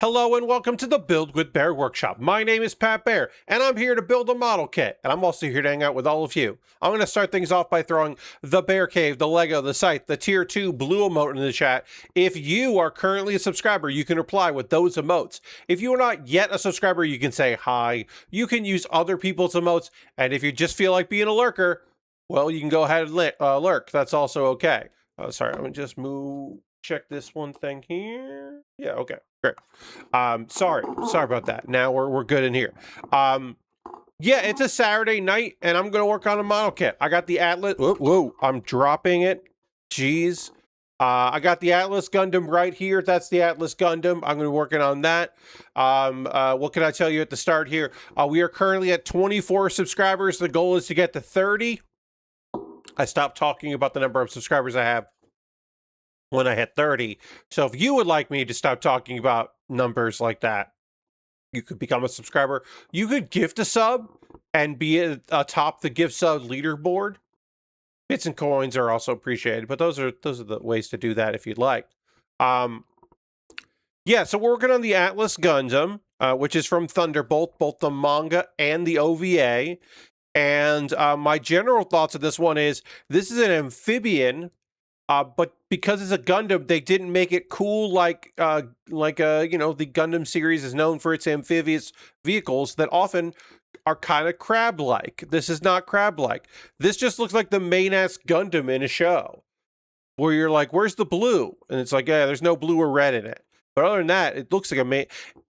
Hello and welcome to the Build with Baer Workshop. My name is Pat Baer, and I'm here to build a model kit, and I'm also here to hang out with all of you. I'm going to start things off by throwing the Bear Cave, the Lego, the Scythe, the Tier 2 blue emote in the chat. If you are currently a subscriber, you can reply with those emotes. If you are not yet a subscriber, you can say hi. You can use other people's emotes, and if you just feel like being a lurker, well, you can go ahead and lurk. That's also okay. Sorry, I'm going to just check this one thing here. Yeah, okay, great. Sorry about that. Now we're good in here. Yeah, it's a Saturday night, and I'm gonna work on a model kit. I got the Atlas. Whoa, I'm dropping it. Jeez. I got the Atlas Gundam right here. That's the Atlas Gundam. I'm gonna be working on that. What can I tell you at the start here? We are currently at 24 subscribers. The goal is to get to 30. I stopped talking about the number of subscribers I have when I hit 30. So if you would like me to stop talking about numbers like that, you could become a subscriber. You could gift a sub and be atop the gift sub leaderboard. Bits and coins are also appreciated, but those are the ways to do that if you'd like. Yeah, so we're working on the Atlas Gundam, which is from Thunderbolt, both the manga and the OVA. And my general thoughts of this one is this is an amphibian. But because it's a Gundam, they didn't make it cool like the Gundam series is known for its amphibious vehicles that often are kind of crab-like. This is not crab-like. This just looks like the main-ass Gundam in a show, where you're like, where's the blue? And it's like, yeah, there's no blue or red in it. But other than that, it looks like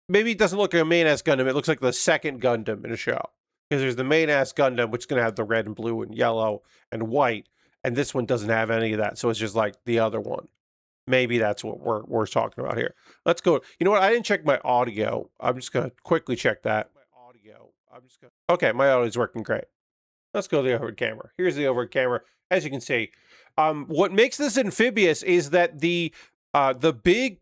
maybe it doesn't look like a main-ass Gundam. It looks like the second Gundam in a show. Because there's the main-ass Gundam, which is going to have the red and blue and yellow and white. And this one doesn't have any of that, so it's just like the other one. Maybe that's what we're talking about here. Let's go. You know what? I didn't check my audio. I'm just going to quickly check that. Okay, my audio is working great. Let's go to the overhead camera. Here's the overhead camera. As you can see, what makes this amphibious is that the big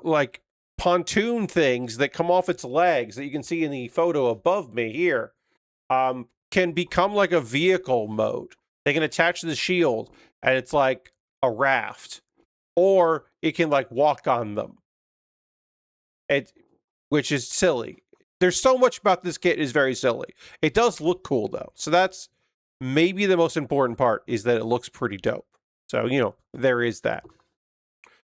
like pontoon things that come off its legs that you can see in the photo above me here can become like a vehicle mode. They can attach to the shield, and it's like a raft. Or it can, like, walk on them. Which is silly. There's so much about this kit is very silly. It does look cool, though. So that's maybe the most important part, is that it looks pretty dope. So, there is that.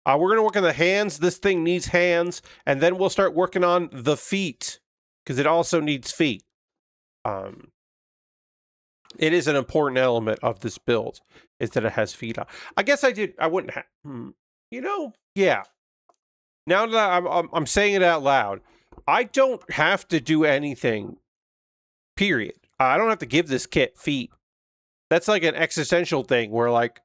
We're going to work on the hands. This thing needs hands. And then we'll start working on the feet, because it also needs feet. It is an important element of this build, is that it has feet on. I guess I wouldn't have, yeah. Now that I'm saying it out loud, I don't have to do anything, period. I don't have to give this kit feet. That's like an existential thing where, like,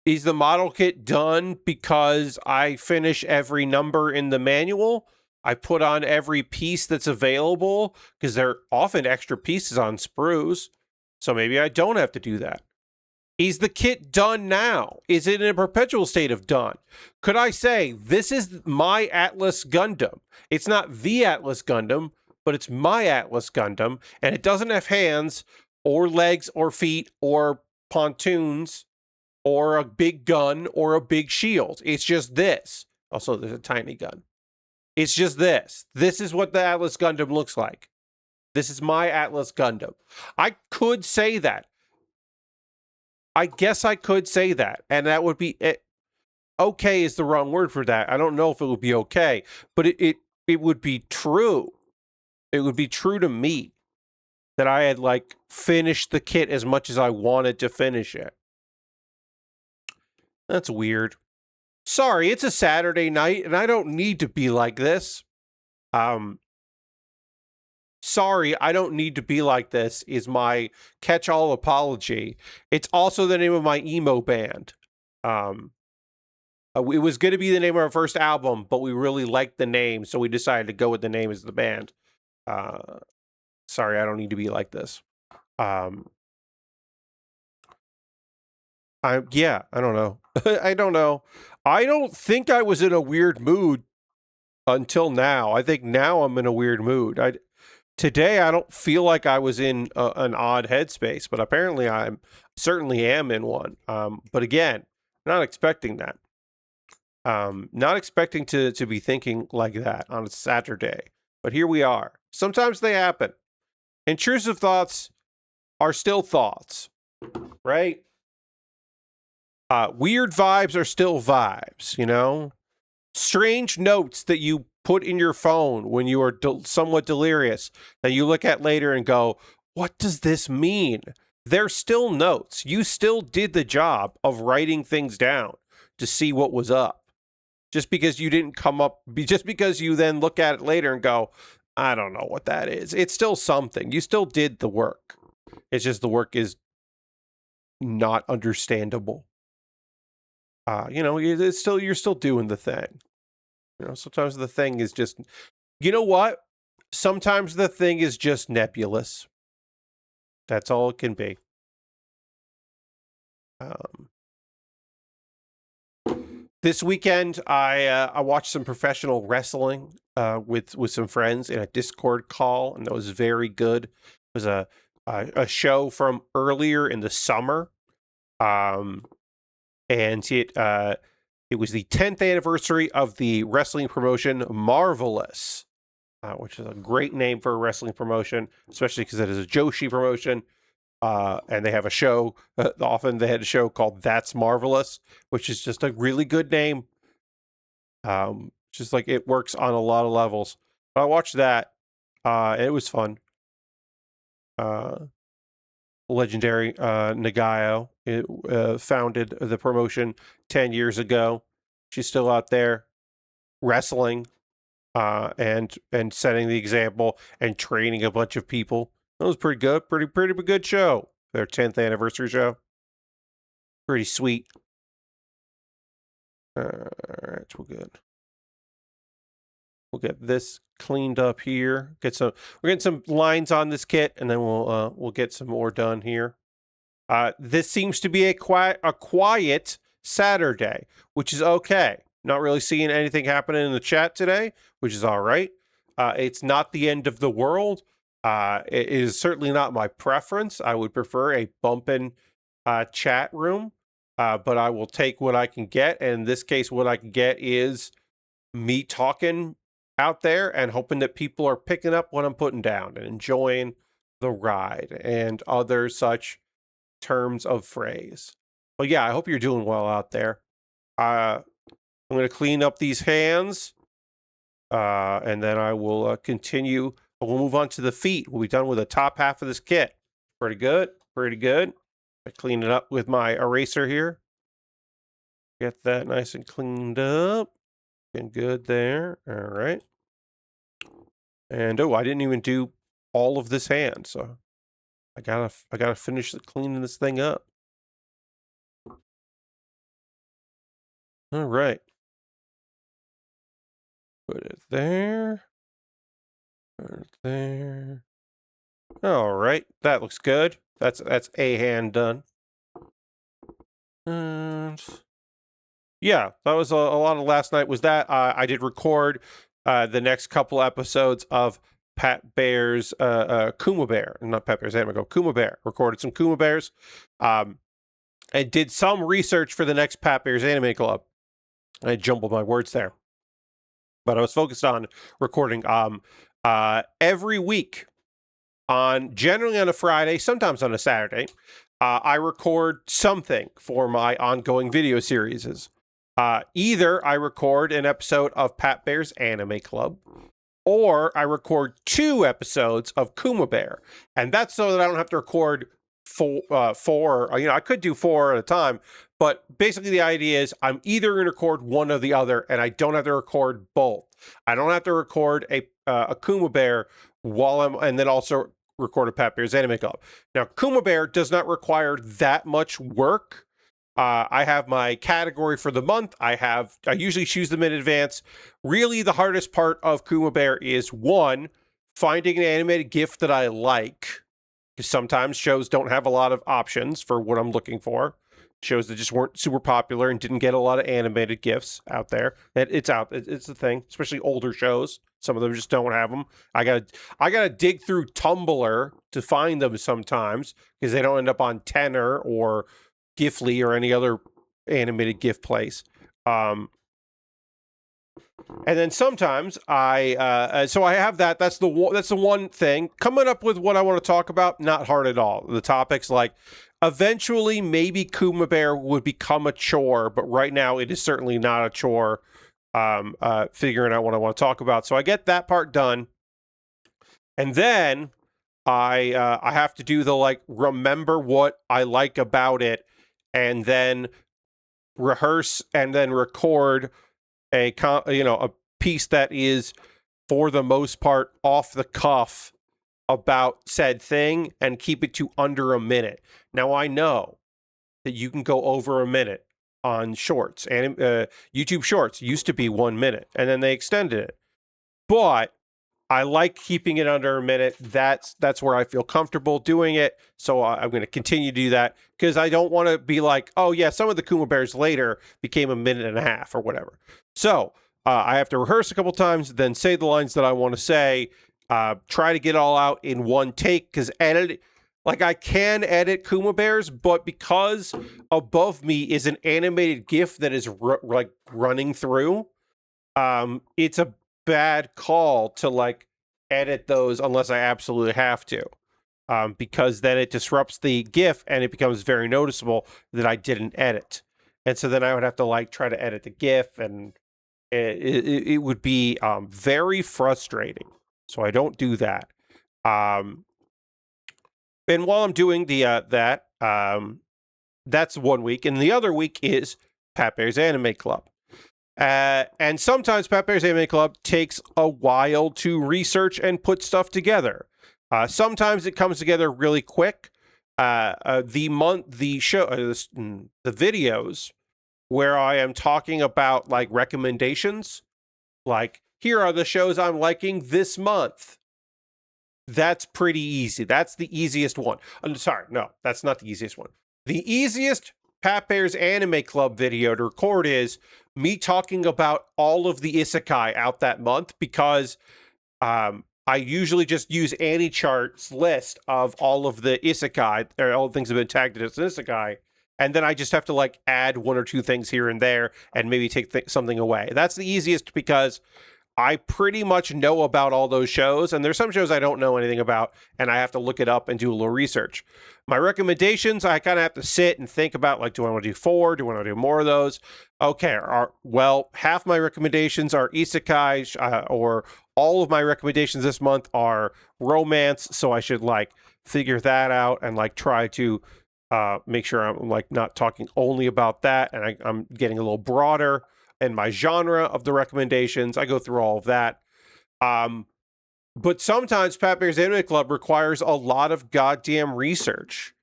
is the model kit done because I finish every number in the manual? I put on every piece that's available, because there are often extra pieces on sprues. So maybe I don't have to do that. Is the kit done now? Is it in a perpetual state of done? Could I say, this is my Atlas Gundam? It's not the Atlas Gundam, but it's my Atlas Gundam, and it doesn't have hands, or legs, or feet, or pontoons, or a big gun, or a big shield. It's just this. Also, there's a tiny gun. It's just this. This is what the Atlas Gundam looks like. This is my Atlas Gundam. I could say that. I guess I could say that. And that would be... okay is the wrong word for that. I don't know if it would be okay. But it would be true. It would be true to me that I had, like, finished the kit as much as I wanted to finish it. That's weird. Sorry, it's a Saturday night, and I don't need to be like this. Sorry, I don't need to be like this is my catch-all apology. It's also the name of my emo band. It was going to be the name of our first album, but we really liked the name, so we decided to go with the name as the band. Sorry, I don't need to be like this. I don't know. I don't know. I don't think I was in a weird mood until now. I think now I'm in a weird mood. Today, I don't feel like I was in an odd headspace, but apparently I certainly am in one. But again, not expecting that. Not expecting to be thinking like that on a Saturday, but here we are. Sometimes they happen. Intrusive thoughts are still thoughts, right? Weird vibes are still vibes, you know? Strange notes that you put in your phone when you are somewhat delirious that you look at later and go, what does this mean? They're still notes. You still did the job of writing things down to see what was up. Just because you didn't come up, just because you then look at it later and go, I don't know what that is. It's still something. You still did the work. It's just the work is not understandable. It's still, you're still doing the thing. Sometimes the thing is just, you know what? Sometimes the thing is just nebulous. That's all it can be. This weekend, I watched some professional wrestling with some friends in a Discord call, and that was very good. It was a show from earlier in the summer, and it was the 10th anniversary of the wrestling promotion Marvelous, which is a great name for a wrestling promotion, especially because it is a Joshi promotion. And they have a show. Often they had a show called That's Marvelous, which is just a really good name. Just like it works on a lot of levels. But I watched that. And it was fun. Legendary Nagayo founded the promotion 10 years ago. She's still out there wrestling and setting the example and training a bunch of people. That was pretty good. Pretty good show. Their 10th anniversary show. Pretty sweet. Alright, we're good. We'll get this cleaned up here. We're getting some lines on this kit, and then we'll get some more done here. This seems to be a quiet Saturday, which is okay. Not really seeing anything happening in the chat today, which is all right. It's not the end of the world. It is certainly not my preference. I would prefer a bumpin' chat room, but I will take what I can get. And in this case, what I can get is me talking out there and hoping that people are picking up what I'm putting down and enjoying the ride and other such terms of phrase. But yeah, I hope you're doing well out there. I'm going to clean up these hands, and then I will continue. We'll move on to the feet. We'll be done with the top half of this kit. Pretty good. Pretty good. I clean it up with my eraser here. Get that nice and cleaned up. Getting good there. All right. And I didn't even do all of this hand, so I gotta finish cleaning this thing up. All right. Put it there. Put it there. All right. That looks good. That's a hand done. And yeah, that was a lot of last night. Was that I did record the next couple episodes of Pat Baer's Kuma Baer, not Pat Baer's Anime Club, Kuma Baer. Recorded some Kuma Baers, and did some research for the next Pat Baer's Anime Club. I jumbled my words there, but I was focused on recording every week generally on a Friday, sometimes on a Saturday. I record something for my ongoing video series. Either I record an episode of Pat Baer's Anime Club, or I record 2 episodes of Kuma Baer. And that's so that I don't have to record four. I could do 4 at a time, but basically the idea is I'm either going to record one or the other, and I don't have to record both. I don't have to record a Kuma Baer and then also record a Pat Baer's Anime Club. Now, Kuma Baer does not require that much work. I have my category for the month. I usually choose them in advance. Really, the hardest part of Kuma Baer is, 1, finding an animated GIF that I like. Because sometimes shows don't have a lot of options for what I'm looking for. Shows that just weren't super popular and didn't get a lot of animated GIFs out there. It's the thing, especially older shows. Some of them just don't have them. I gotta dig through Tumblr to find them sometimes because they don't end up on Tenor or Gifly or any other animated GIF place. And then sometimes so I have that. That's the one thing. Coming up with what I want to talk about, not hard at all. The topics, like, eventually maybe Kuma Baer would become a chore, but right now it is certainly not a chore. Figuring out what I want to talk about. So I get that part done. And then I have to do the, like, remember what I like about it, and then rehearse and then record a piece that is, for the most part, off the cuff about said thing, and keep it to under a minute. Now, I know that you can go over a minute on shorts, and YouTube Shorts used to be 1 minute, and then they extended it. But I like keeping it under a minute. That's where I feel comfortable doing it. So I'm going to continue to do that, because I don't want to be like, oh yeah, some of the Kuma Bears later became 1.5 minutes or whatever. So I have to rehearse a couple times, then say the lines that I want to say. Try to get it all out in one take, because I can edit Kuma Bears, but because above me is an animated GIF that is running through, it's a bad call to, like, edit those unless I absolutely have to, because then it disrupts the GIF and it becomes very noticeable that I didn't edit. And so then I would have to, like, try to edit the GIF, and it would be very frustrating. So I don't do that. And while I'm doing that's 1 week, and the other week is Pat Bear's Anime Club. And sometimes Pat Bear's Anime Club takes a while to research and put stuff together. Sometimes it comes together really quick. The videos where I am talking about, like, recommendations, like, here are the shows I'm liking this month. That's pretty easy. That's the easiest one. I'm sorry, no, that's not the easiest one. The easiest Pat Bear's Anime Club video to record is me talking about all of the isekai out that month, because I usually just use AniChart's list of all of the isekai, or all the things that have been tagged as an isekai, and then I just have to, like, add 1 or 2 things here and there and maybe take something away. That's the easiest, because I pretty much know about all those shows, and there's some shows I don't know anything about, and I have to look it up and do a little research. My recommendations, I kind of have to sit and think about, like, do I want to do 4? Do I want to do more of those? Okay, half my recommendations are isekai, or all of my recommendations this month are romance, so I should, like, figure that out and, like, try to make sure I'm, like, not talking only about that, and I'm getting a little broader in my genre of the recommendations. I go through all of that. But sometimes Pat Bear's Anime Club requires a lot of goddamn research.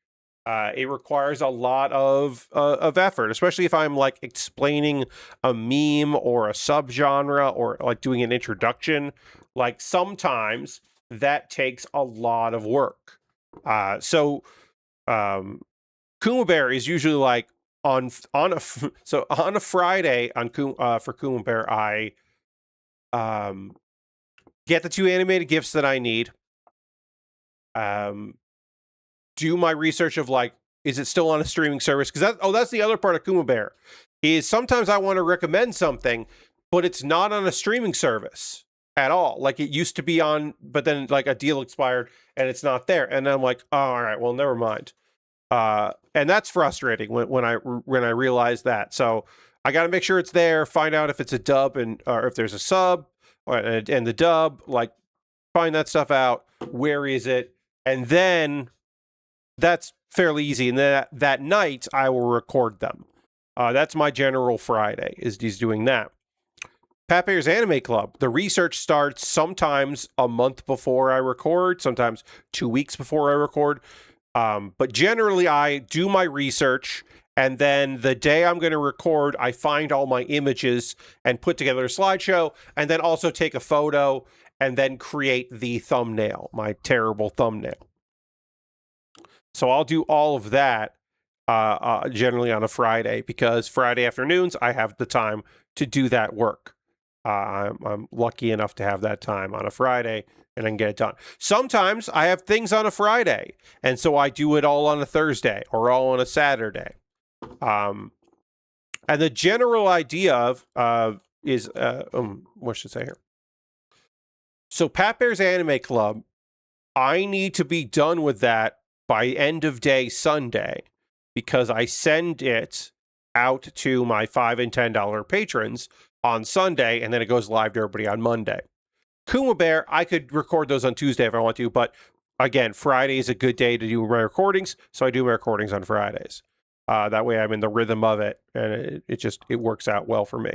It requires a lot of effort, especially if I'm, like, explaining a meme or a subgenre, or, like, doing an introduction. Like, sometimes that takes a lot of work. So Kuma Baer is usually, like, on a Friday for Kuma Baer, I get the 2 animated GIFs that I need. Do my research of, like, is it still on a streaming service? Because that's the other part of Kuma Baer, is sometimes I want to recommend something, but it's not on a streaming service at all. Like, it used to be on, but then, like, a deal expired and it's not there. And I'm like, oh, all right, well, never mind. And that's frustrating when I realize that. So I got to make sure it's there, find out if it's a dub or if there's a sub, and the dub, like, find that stuff out. Where is it? And then that's fairly easy. And then that night I will record them. That's my general Friday, is doing that. Pat Bear's Anime Club, the research starts sometimes a month before I record, sometimes 2 weeks before I record. But generally I do my research, and then the day I'm going to record, I find all my images and put together a slideshow, and then also take a photo, and then create the thumbnail, my terrible thumbnail. So I'll do all of that generally on a Friday, because Friday afternoons I have the time to do that work. I'm lucky enough to have that time on a Friday, and I can get it done. Sometimes I have things on a Friday, and so I do it all on a Thursday or all on a Saturday. And the general idea of what should I say here? So Pat Bear's Anime Club, I need to be done with that by end of day Sunday, because I send it out to my $5 and $10 patrons on Sunday, and then it goes live to everybody on Monday. Kuma Baer, I could record those on Tuesday if I want to, but again, Friday is a good day to do my recordings, so I do my recordings on Fridays. That way I'm in the rhythm of it, and it works out well for me.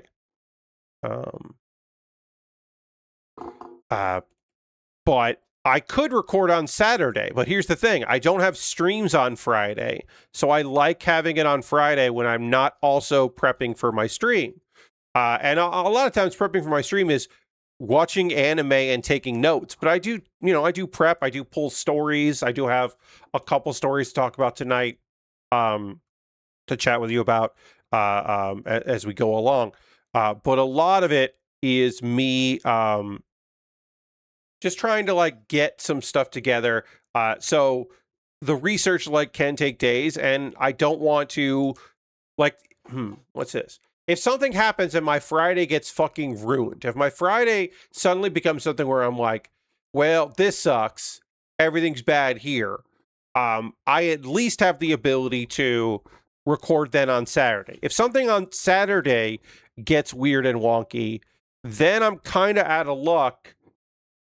But I could record on Saturday, but here's the thing. I don't have streams on Friday, so I like having it on Friday when I'm not also prepping for my stream. And a lot of times prepping for my stream is watching anime and taking notes, but I do prep, I do pull stories. I do have a couple stories to talk about tonight, to chat with you about, as we go along. But a lot of it is me, just trying to like get some stuff together. So the research can take days, and I don't want to what's this? If something happens and my Friday gets fucking ruined, if my Friday suddenly becomes something where I'm like, well, this sucks, everything's bad here, I at least have the ability to record then on Saturday. If something on Saturday gets weird and wonky, then I'm kind of out of luck.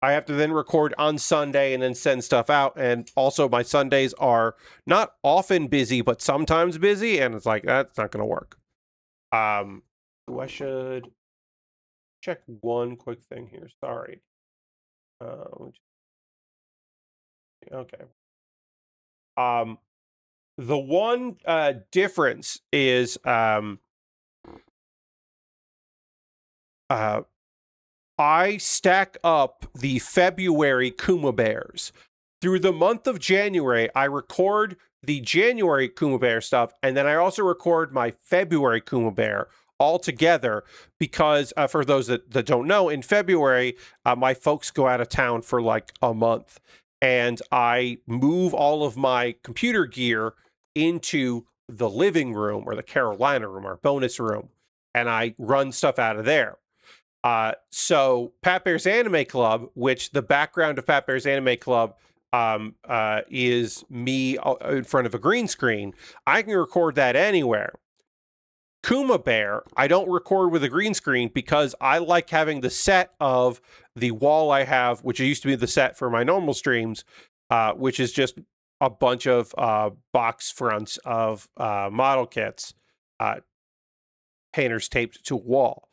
I have to then record on Sunday and then send stuff out. And also my Sundays are not often busy, but sometimes busy. And it's like, that's not going to work. I should check one quick thing here. Sorry. Okay. The one difference is I stack up the February Kuma Bears. Through the month of January, I record the January Kuma Baer stuff, and then I also record my February Kuma Baer all together, because for those that don't know, in February, my folks go out of town for like a month, and I move all of my computer gear into the living room, or the Carolina room, our bonus room, and I run stuff out of there. So Pat Bear's Anime Club, which the background of Pat Bear's Anime Club is me in front of a green screen, I can record that anywhere. Kuma Baer, I don't record with a green screen because I like having the set of the wall I have, which used to be the set for my normal streams, which is just a bunch of box fronts of model kits, painters taped to a wall.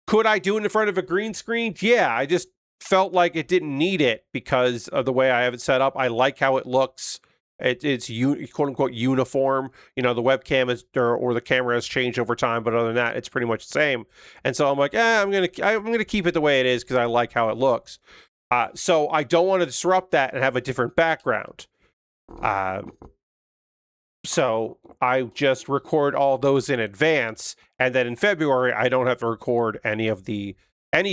Could I do it in front of a green screen? Yeah, I just felt like it didn't need it because of the way I have it set up. I like how it looks. It's quote unquote uniform. The webcam is or the camera has changed over time, but other than that, it's pretty much the same. And so I'm like, I'm gonna keep it the way it is because I like how it looks. So I don't want to disrupt that and have a different background. So I just record all those in advance, and then in February I don't have to record any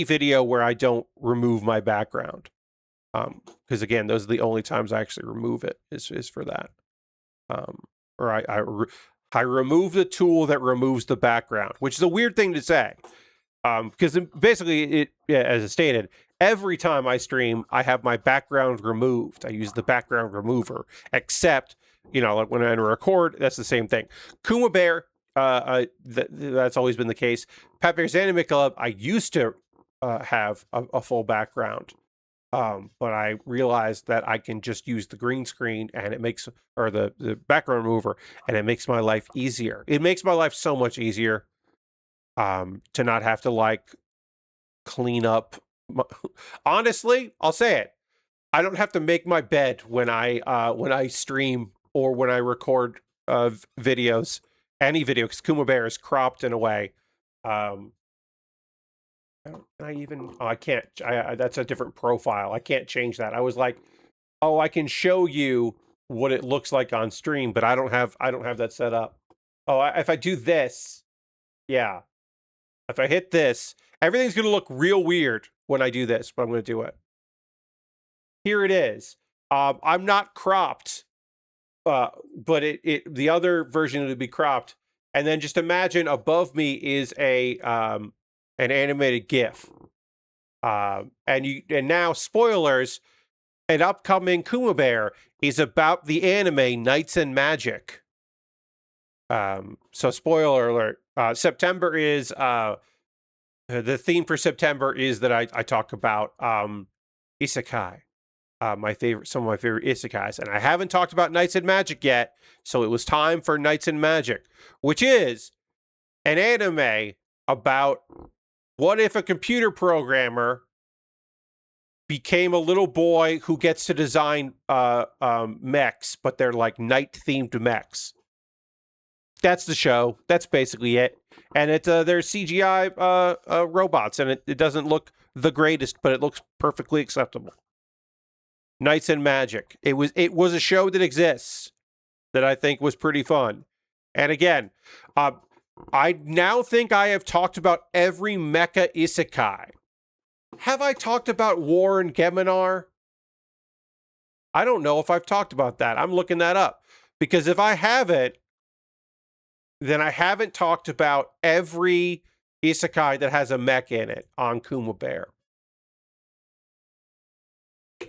video where I don't remove my background. Because again, those are the only times I actually remove it is for that. Or I remove the tool that removes the background, which is a weird thing to say. Because basically, as it stated, every time I stream, I have my background removed. I use the background remover, except, like when I record, that's the same thing. Kuma Baer, that's always been the case. Pat Bear's Anime Club, I used to have a full background. But I realized that I can just use the green screen and or the background remover, and it makes my life easier. It makes my life so much easier to not have to clean up. Honestly, I'll say it. I don't have to make my bed when I stream or when I record videos, any video, because Kuma Baer is cropped in a way. I can't. That's a different profile. I can't change that. I was like, I can show you what it looks like on stream, but I don't have that set up. If I do this, yeah. If I hit this, everything's gonna look real weird when I do this, but I'm gonna do it. Here it is. I'm not cropped, but the other version would be cropped. And then just imagine above me is a an animated GIF. And now, spoilers, an upcoming Kuma Baer is about the anime Knights and Magic. So spoiler alert. September is the theme for September is that I talk about isekai. Some of my favorite isekais, and I haven't talked about Knights and Magic yet, so it was time for Knights and Magic, which is an anime about what if a computer programmer became a little boy who gets to design mechs, but they're like knight-themed mechs. That's the show. That's basically it. And they're CGI robots, and it doesn't look the greatest, but it looks perfectly acceptable. Knights and Magic. It was a show that exists that I think was pretty fun. And again, I now think I have talked about every mecha isekai. Have I talked about War and Geminar? I don't know if I've talked about that. I'm looking that up. Because if I haven't, then I haven't talked about every isekai that has a mech in it on Kuma Baer.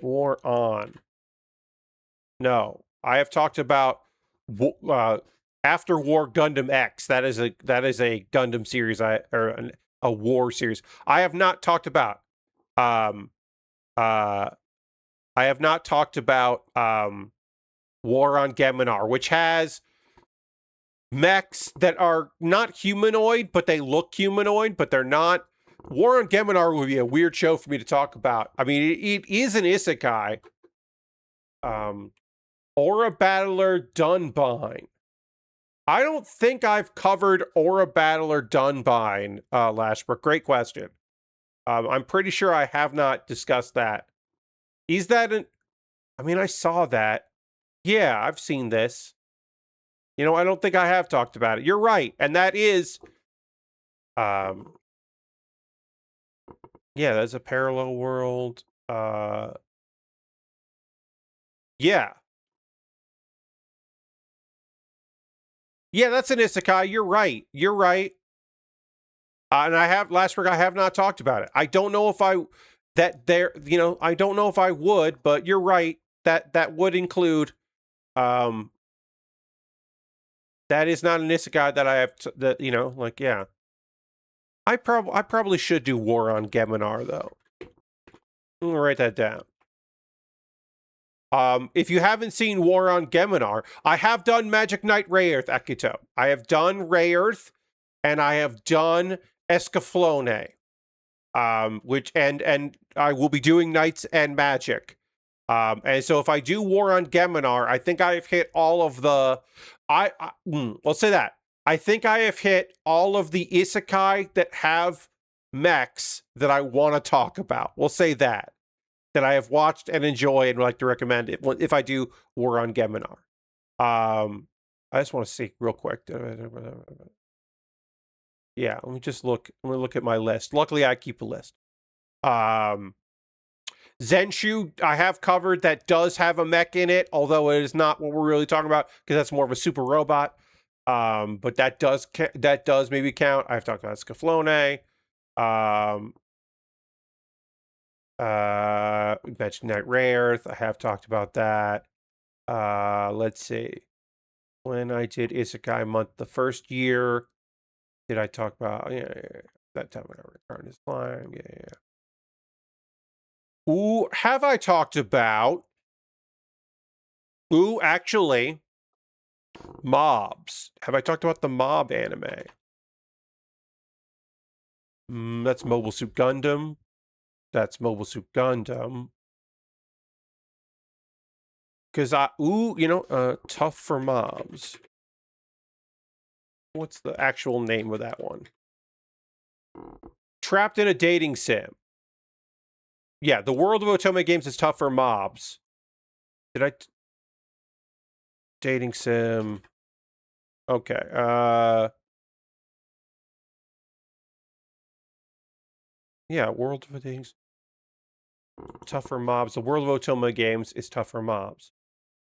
War on. No. I have talked about After War Gundam X. That is a Gundam series, or a war series. I have not talked about War on Geminar, which has mechs that are not humanoid, but they look humanoid, but they're not. War on Geminar would be a weird show for me to talk about. I mean, it is an isekai. Aura Battler Dunbine. I don't think I've covered Aura Battler Dunbine, Lashbrook. Great question. I'm pretty sure I have not discussed that. Is that I saw that. Yeah, I've seen this. I don't think I have talked about it. You're right. And that is, yeah, that's a parallel world. Yeah. Yeah, that's an isekai. You're right. You're right. And I have not talked about it. I don't know if I don't know if I would, but you're right. That would include, that is not an isekai that I have yeah. I probably should do War on Geminar though. I'm gonna write that down. If you haven't seen War on Geminar, I have done Magic Knight Rayearth Akito. I have done Rayearth, and I have done Escaflowne. Which and I will be doing Knights and Magic. And so if I do War on Geminar, I think I've hit all of the let's say that. I think I have hit all of the isekai that have mechs that I want to talk about. We'll say that I have watched and enjoy and would like to recommend it if I do War on Geminar. I just want to see real quick. Yeah, let me just look. I'm gonna look at my list. Luckily, I keep a list. Zenshu, I have covered. That does have a mech in it, although it is not what we're really talking about because that's more of a super robot. But that does maybe count. I've talked about Scaflowne. Magic Knight Rayearth. I have talked about that. Let's see. When I did Isekai Month the first year, did I talk about that time when I returned his climb? Yeah. Ooh, have I talked about? Ooh, actually, mobs. Have I talked about the mob anime? That's Mobile Suit Gundam. That's Mobile Suit Gundam. Because Tough for Mobs. What's the actual name of that one? Trapped in a Dating Sim. Yeah, the world of Otome games is Tough for Mobs. Dating Sim. Okay. Yeah, World of Dating Sim. Tough for Mobs. The world of Otome games is Tough for Mobs.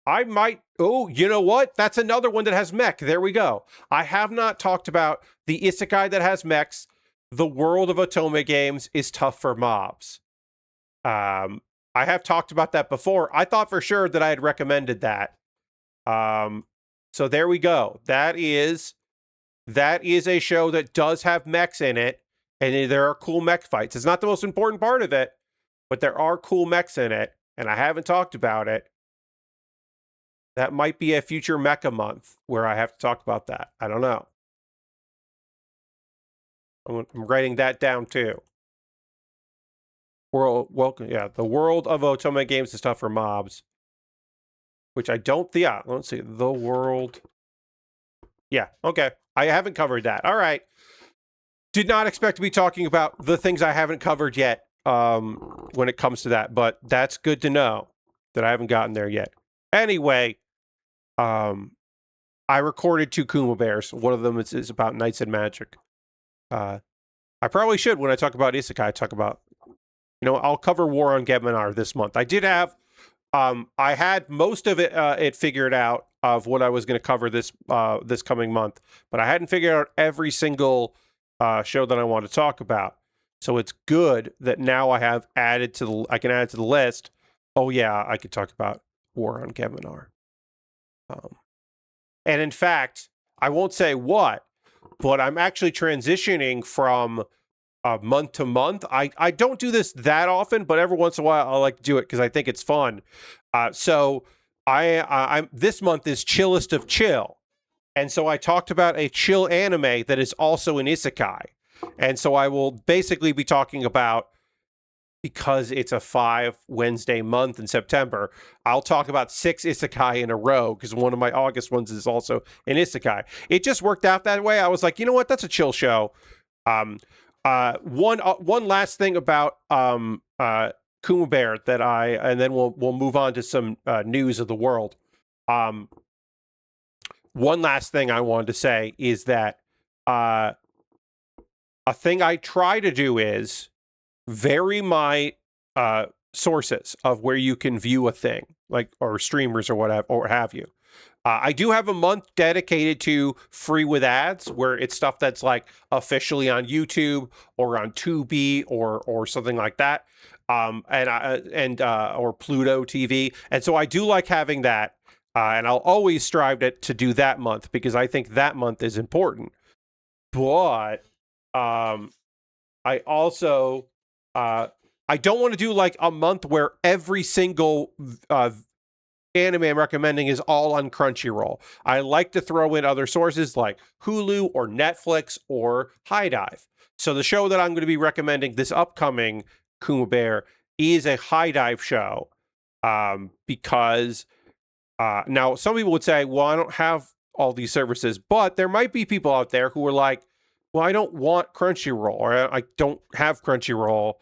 I might... Oh, you know what? That's another one that has mech. There we go. I have not talked about the isekai that has mechs. the world of Otome games is tough for mobs. I have talked about that before. I thought for sure that I had recommended that. So there we go. That is a show that does have mechs in it, and there are cool mech fights. It's not the most important part of it, but there are cool mechs in it, and I haven't talked about it. That might be a future mecha month where I have to talk about that. I don't know. I'm writing that down too. Welcome, yeah. The world of Otome games is tough for mobs, which I don't. Yeah, let's see. The world. Yeah, okay. I haven't covered that. All right. Did not expect to be talking about the things I haven't covered yet when it comes to that, but that's good to know that I haven't gotten there yet. Anyway, I recorded 2 Kuma Baers. One of them is about Knights and Magic. I probably should, when I talk about Isekai, talk about, I'll cover War on Geminar this month. I did have, I had most of it figured out of what I was going to cover this coming month, but I hadn't figured out every single show that I want to talk about. So it's good that now I can add it to the list. Oh yeah, I could talk about War on Geminar. And in fact, I won't say what, but I'm actually transitioning from month to month. I don't do this that often, but every once in a while I like to do it because I think it's fun. So I'm this month is chillest of chill, and so I talked about a chill anime that is also an isekai, and so I will basically be talking about, because it's a 5 Wednesday month in September, I'll talk about 6 isekai in a row, because one of my August ones is also an isekai. It just worked out that way. I was like, you know what? That's a chill show. One last thing about Kuma Baer and then we'll move on to some news of the world. One last thing I wanted to say is that a thing I try to do is vary my sources of where you can view a thing, like, or streamers or whatever, or have you. I do have a month dedicated to free with ads, where it's stuff that's like officially on YouTube or on Tubi or something like that, or Pluto TV. And so I do like having that, and I'll always strive to do that month, because I think that month is important. But I also I don't want to do like a month where every single anime I'm recommending is all on Crunchyroll. I like to throw in other sources like Hulu or Netflix or High Dive. So the show that I'm going to be recommending this upcoming Kuma Baer is a High Dive show, because now some people would say, well, I don't have all these services, but there might be people out there who are like, well, I don't want Crunchyroll, or I don't have Crunchyroll,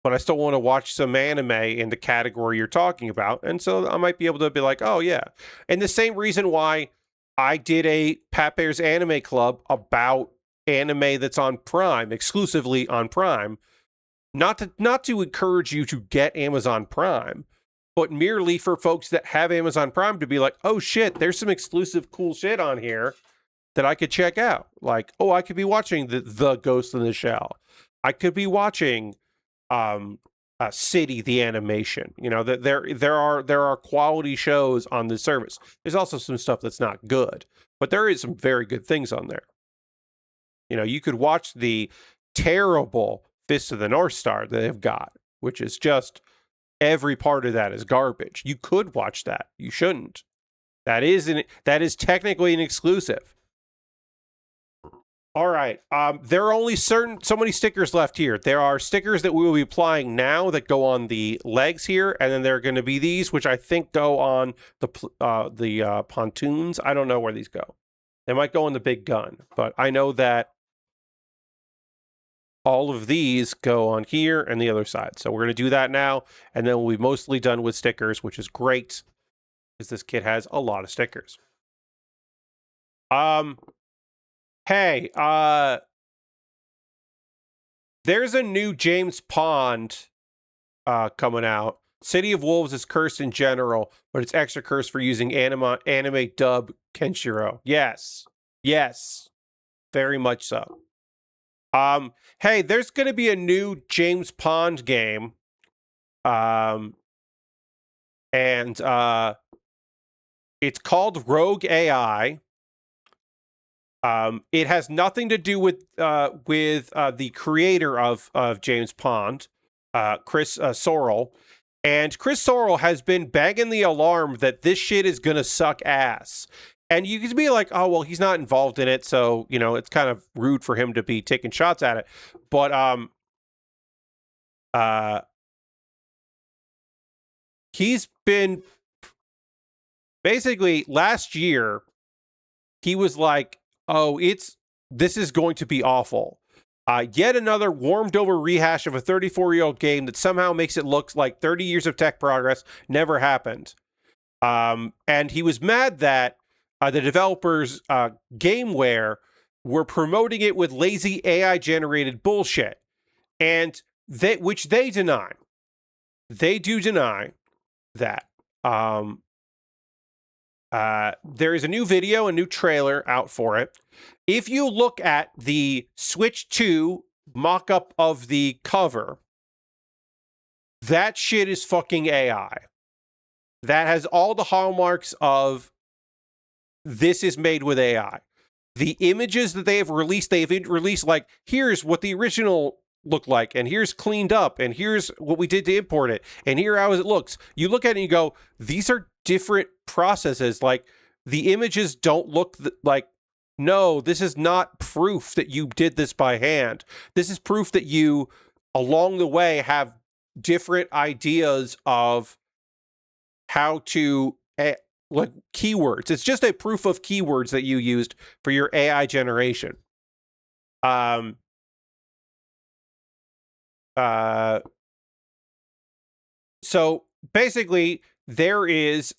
but I still want to watch some anime in the category you're talking about. And so I might be able to be like, oh yeah. And the same reason why I did a Pat Baer's Anime Club about anime that's on Prime, exclusively on Prime, not to encourage you to get Amazon Prime, but merely for folks that have Amazon Prime to be like, oh shit, there's some exclusive cool shit on here that I could check out. Like, oh, I could be watching the Ghost in the Shell. I could be watching City the animation. That there are quality shows on the service. There's also some stuff that's not good, but there is some very good things on there. You could watch the terrible Fist of the North Star that they've got, which is just, every part of that is garbage. You could watch that. You shouldn't. That is technically an exclusive. All right. There are only so many stickers left here. There are stickers that we will be applying now that go on the legs here, and then there are going to be these, which I think go on the pontoons. I don't know where these go. They might go on the big gun, but I know that all of these go on here and the other side. So we're going to do that now, and then we'll be mostly done with stickers, which is great, because this kit has a lot of stickers. Hey, there's a new James Pond coming out. City of Wolves is cursed in general, but it's extra cursed for using anime dub Kenshiro. Yes, very much so. Hey, there's going to be a new James Pond game. And it's called Rogue AI. It has nothing to do with the creator of James Pond, Chris Sorrell. And Chris Sorrell has been banging the alarm that this shit is gonna suck ass. And you can be like, oh well, he's not involved in it, so it's kind of rude for him to be taking shots at it. But he's been basically last year. He was like, oh, this is going to be awful. Yet another warmed over rehash of a 34-year-old game that somehow makes it look like 30 years of tech progress never happened. And he was mad that the developers, Gameware, were promoting it with lazy AI-generated bullshit, and which they deny. They do deny that. There is a new video, a new trailer out for it. If you look at the Switch 2 mock-up of the cover, that shit is fucking AI. That has all the hallmarks of this is made with AI. The images that they've released like, here's what the original looked like, and here's cleaned up, and here's what we did to import it, and here how it looks. You look at it and you go, these are different processes. Like, the images don't look like, no, this is not proof that you did this by hand. This is proof that you, along the way, have different ideas of how to, like, keywords. It's just a proof of keywords that you used for your AI generation. So basically, there is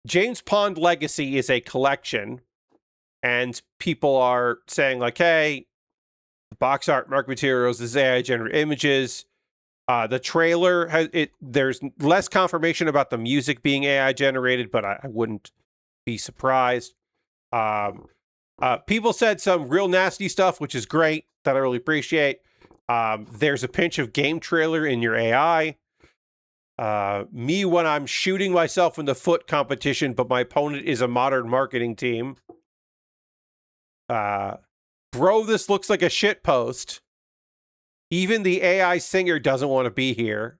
James Pond Legacy is a collection, and people are saying like, hey, the box art, mark materials, this AI generated images. The trailer there's less confirmation about the music being AI generated, but I wouldn't be surprised. People said some real nasty stuff, which is great, that I really appreciate. There's a pinch of game trailer in your AI. Me when I'm shooting myself in the foot competition, but my opponent is a modern marketing team. Bro, this looks like a shit post. Even the AI singer doesn't want to be here.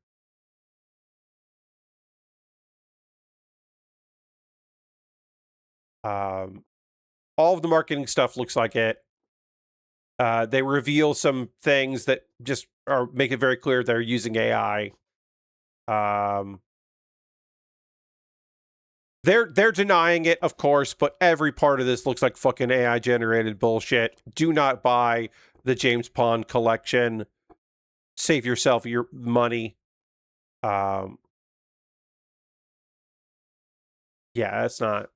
All of the marketing stuff looks like it. They reveal some things that just make it very clear they're using AI. They're denying it, of course, but every part of this looks like fucking AI generated bullshit. Do not buy the James Pond collection. Save yourself your money. Yeah, that's not.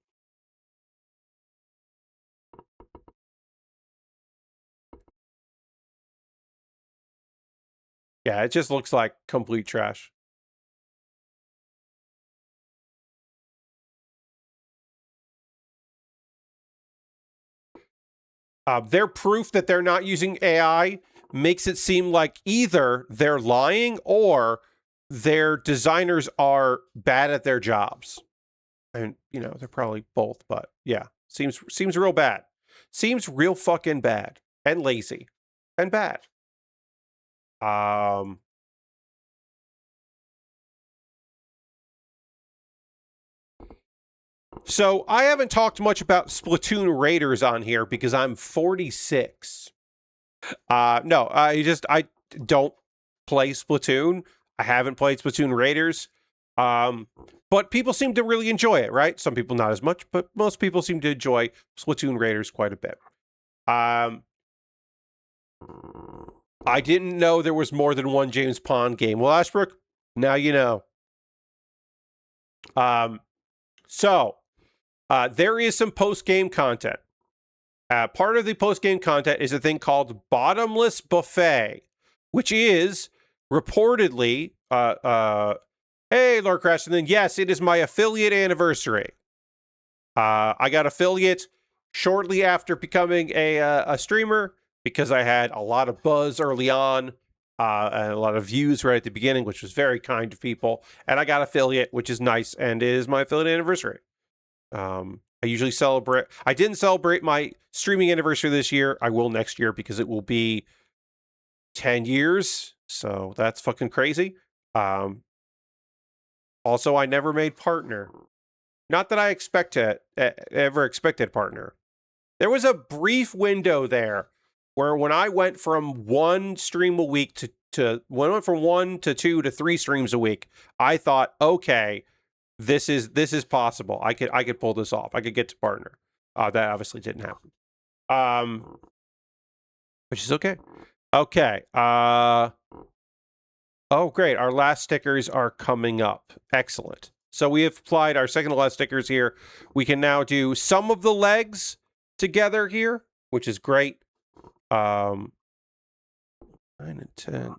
Yeah, it just looks like complete trash. Their proof that they're not using AI makes it seem like either they're lying or their designers are bad at their jobs. And, they're probably both, but yeah, seems real bad. Seems real fucking bad and lazy and bad. So I haven't talked much about Splatoon Raiders on here because I'm 46. No, I don't play Splatoon. I haven't played Splatoon Raiders. But people seem to really enjoy it, right? Some people not as much, but most people seem to enjoy Splatoon Raiders quite a bit. I didn't know there was more than one James Pond game. Well, Ashbrook, now you know. So there is some post-game content. Part of the post-game content is a thing called Bottomless Buffet, which is reportedly, hey, Lord Crash, and then yes, it is my affiliate anniversary. I got affiliate shortly after becoming a streamer, because I had a lot of buzz early on, and a lot of views right at the beginning, which was very kind of people. And I got affiliate, which is nice, and it is my affiliate anniversary. I usually celebrate. I didn't celebrate my streaming anniversary this year. I will next year because it will be 10 years. So that's fucking crazy. Also, I never made partner. Not that I ever expected partner. There was a brief window there where when I went from one stream a week to when I went from 1 to 2 to 3 streams a week, I thought, okay, this is possible. I could pull this off. I could get to partner. That obviously didn't happen. Which is okay. Okay. Oh, great. Our last stickers are coming up. Excellent. So we have applied our second to last stickers here. We can now do some of the legs together here, which is great. 9 and 10.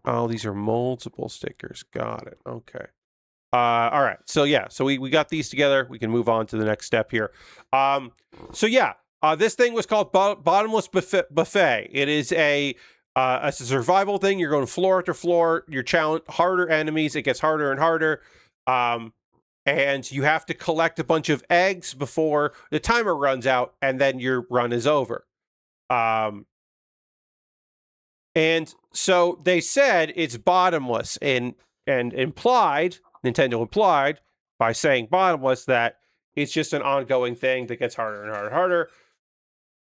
Oh, these are multiple stickers. Got it. Okay. All right. So yeah, so we got these together. We can move on to the next step here. So yeah, this thing was called Bottomless Buffet. It is a survival thing. You're going floor after floor. You're challenged harder enemies. It gets harder and harder. And you have to collect a bunch of eggs before the timer runs out, and then your run is over. And so they said it's bottomless, and implied, Nintendo implied, by saying bottomless, that it's just an ongoing thing that gets harder and harder and harder.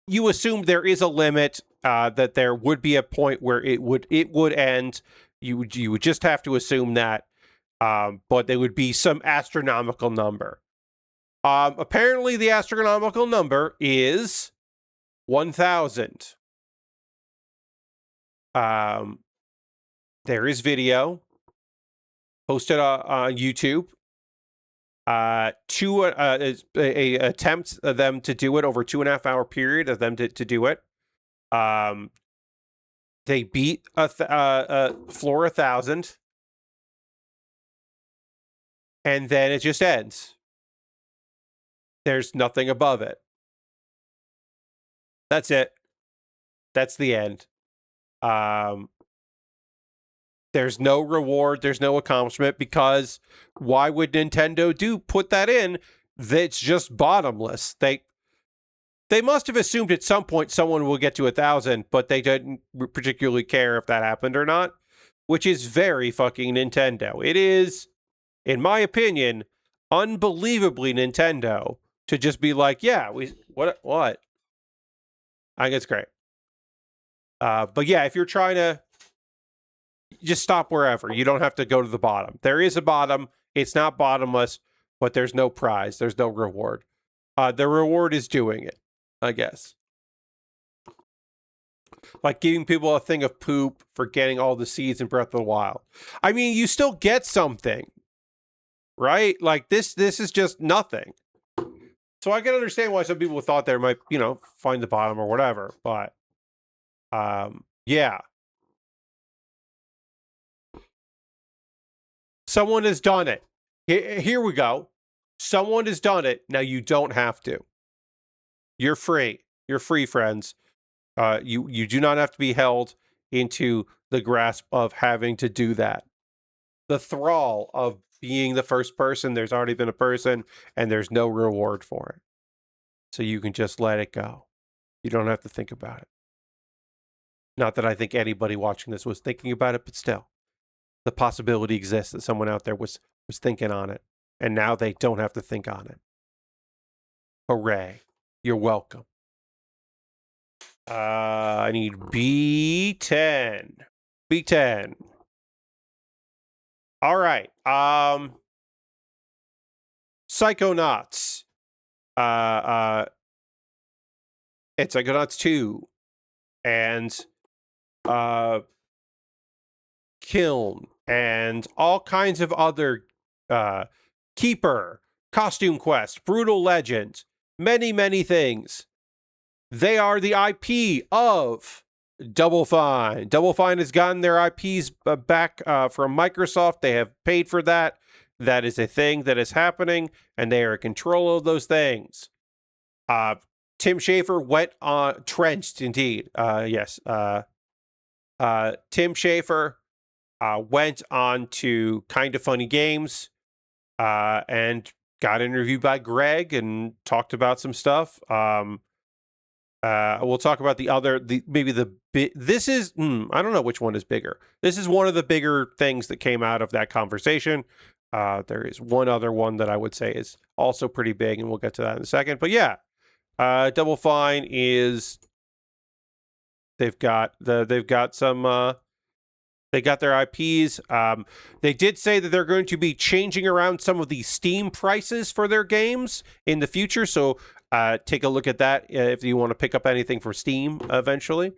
You assume there is a limit, that there would be a point where it would end. You would just have to assume that, but there would be some astronomical number. Apparently, the astronomical number is 1,000. There is video posted on YouTube. A attempt of them to do it over 2.5 hour period of them to do it. They beat floor 1,000, and then it just ends. There's nothing above it. That's it. That's the end. There's no reward, there's no accomplishment, because why would Nintendo put that in? That's just bottomless. They must have assumed at some point someone will get to 1,000, but they didn't particularly care if that happened or not, which is very fucking Nintendo. It is, in my opinion, unbelievably Nintendo to just be like, yeah, what? I think it's great. But yeah, if you're trying to, just stop wherever. You don't have to go to the bottom. There is a bottom. It's not bottomless, but there's no prize. There's no reward. The reward is doing it, I guess. Like giving people a thing of poop for getting all the seeds in Breath of the Wild. I mean, you still get something, right? Like this is just nothing. So I can understand why some people thought they might, find the bottom or whatever. But, yeah. Someone has done it. Here we go. Someone has done it. Now you don't have to. You're free. You're free, friends. You do not have to be held into the grasp of having to do that. The thrall of being the first person. There's already been a person, and there's no reward for it. So you can just let it go. You don't have to think about it. Not that I think anybody watching this was thinking about it, but still. The possibility exists that someone out there was thinking on it, and now they don't have to think on it. Hooray. You're welcome. I need B10. B10. All right. Psychonauts. It's Psychonauts 2. And Kiln. And all kinds of other Keeper, Costume Quest, Brutal Legend, many, many things. They are the IP of Double Fine. Double Fine has gotten their IPs back from Microsoft. They have paid for that. that is a thing that is happening, and they are in control of those things. Tim Schafer went on trenched indeed. Yes. Tim Schafer went on to Kind of Funny Games and got interviewed by Greg and talked about some stuff. We'll talk about this is, I don't know which one is bigger. This is one of the bigger things that came out of that conversation. There is one other one that I would say is also pretty big, and we'll get to that in a second. But yeah, Double Fine is, they've got their IPs. They did say that they're going to be changing around some of the Steam prices for their games in the future. So take a look at that if you want to pick up anything for Steam eventually.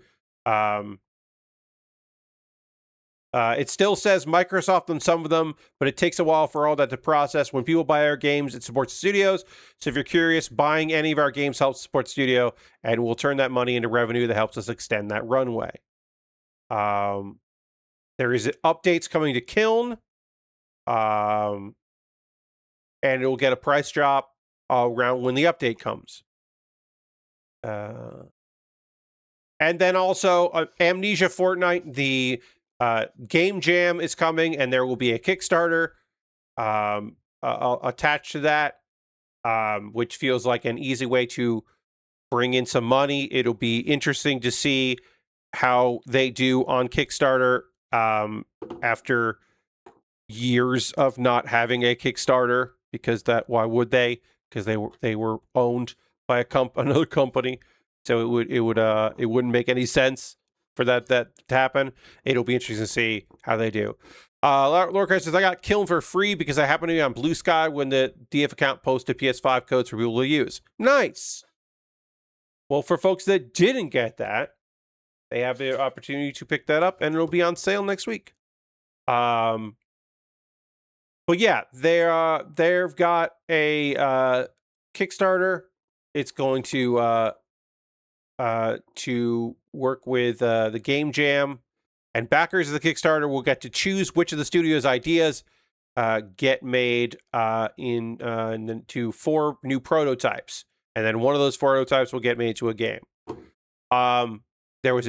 It still says Microsoft on some of them, but it takes a while for all that to process. When people buy our games, it supports the studios. So if you're curious, buying any of our games helps support the studio, and we'll turn that money into revenue that helps us extend that runway. There is updates coming to Kiln, and it will get a price drop around when the update comes. And then also Amnesia Fortnite, the Game Jam is coming, and there will be a Kickstarter attached to that, which feels like an easy way to bring in some money. It'll be interesting to see how they do on Kickstarter after years of not having a Kickstarter, because why would they? Because they were owned by another company, so it wouldn't make any sense for that to happen. It'll be interesting to see how they do. Lordcrest says, I got Kiln for free because I happen to be on Blue Sky when the DF account posted PS5 codes for people to use. Nice. Well, for folks that didn't get that, they have the opportunity to pick that up, and it'll be on sale next week. But yeah, they've got a Kickstarter. It's going to work with the Game Jam, and backers of the Kickstarter will get to choose which of the studio's ideas get made into 4 new prototypes, and then one of those prototypes will get made into a game. There was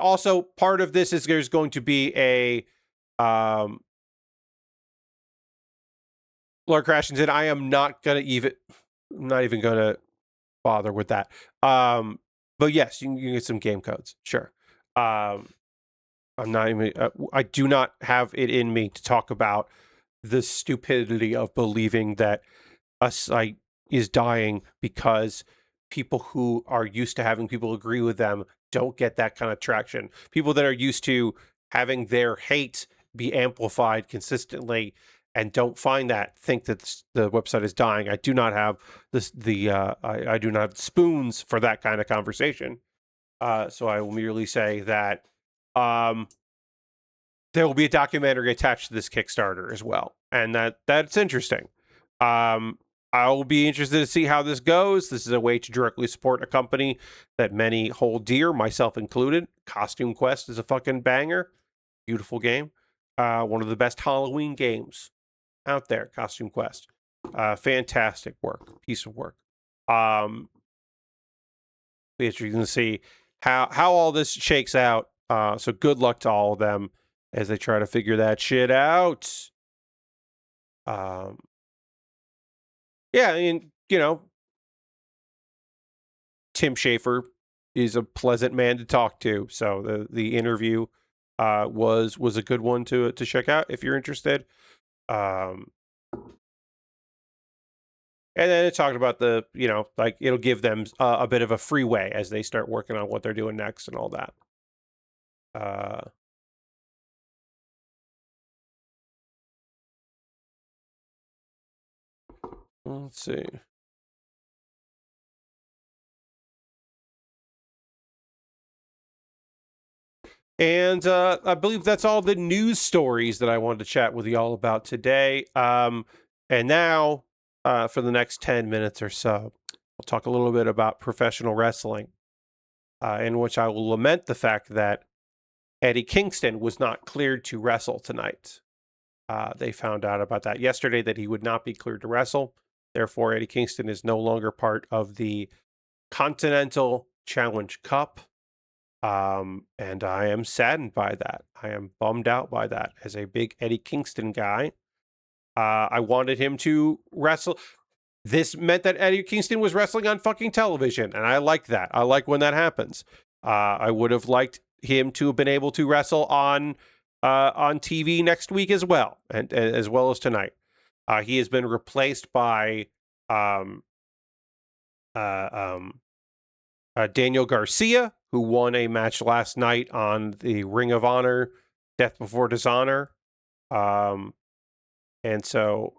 also part of this is there's going to be a Lord Crashing said, I'm not even gonna bother with that. But yes, you can get some game codes, sure. I'm not even. I do not have it in me to talk about the stupidity of believing that a site is dying because people who are used to having people agree with them don't get that kind of traction. People that are used to having their hate be amplified consistently and don't find that, think that the website is dying. I do not have I do not have spoons for that kind of conversation. So I will merely say that there will be a documentary attached to this Kickstarter as well, and that's interesting. I will be interested to see how this goes. This is a way to directly support a company that many hold dear, myself included. Costume Quest is a fucking banger. Beautiful game. One of the best Halloween games out there, Costume Quest. Fantastic piece of work. Be interesting to see how all this shakes out. So good luck to all of them as they try to figure that shit out. Yeah, I mean, Tim Schafer is a pleasant man to talk to. So the interview was a good one to check out if you're interested. And then it talked about it'll give them a bit of a freeway as they start working on what they're doing next and all that. Let's see. And I believe that's all the news stories that I wanted to chat with you all about today. And now, for the next 10 minutes or so, we'll talk a little bit about professional wrestling, in which I will lament the fact that Eddie Kingston was not cleared to wrestle tonight. They found out about that yesterday, that he would not be cleared to wrestle. Therefore, Eddie Kingston is no longer part of the Continental Challenge Cup. And I am saddened by that. I am bummed out by that as a big Eddie Kingston guy. I wanted him to wrestle. This meant that Eddie Kingston was wrestling on fucking television, and I like that. I like when that happens. I would have liked him to have been able to wrestle on TV next week as well, and as well as tonight. He has been replaced by Daniel Garcia, who won a match last night on the Ring of Honor Death Before Dishonor. And so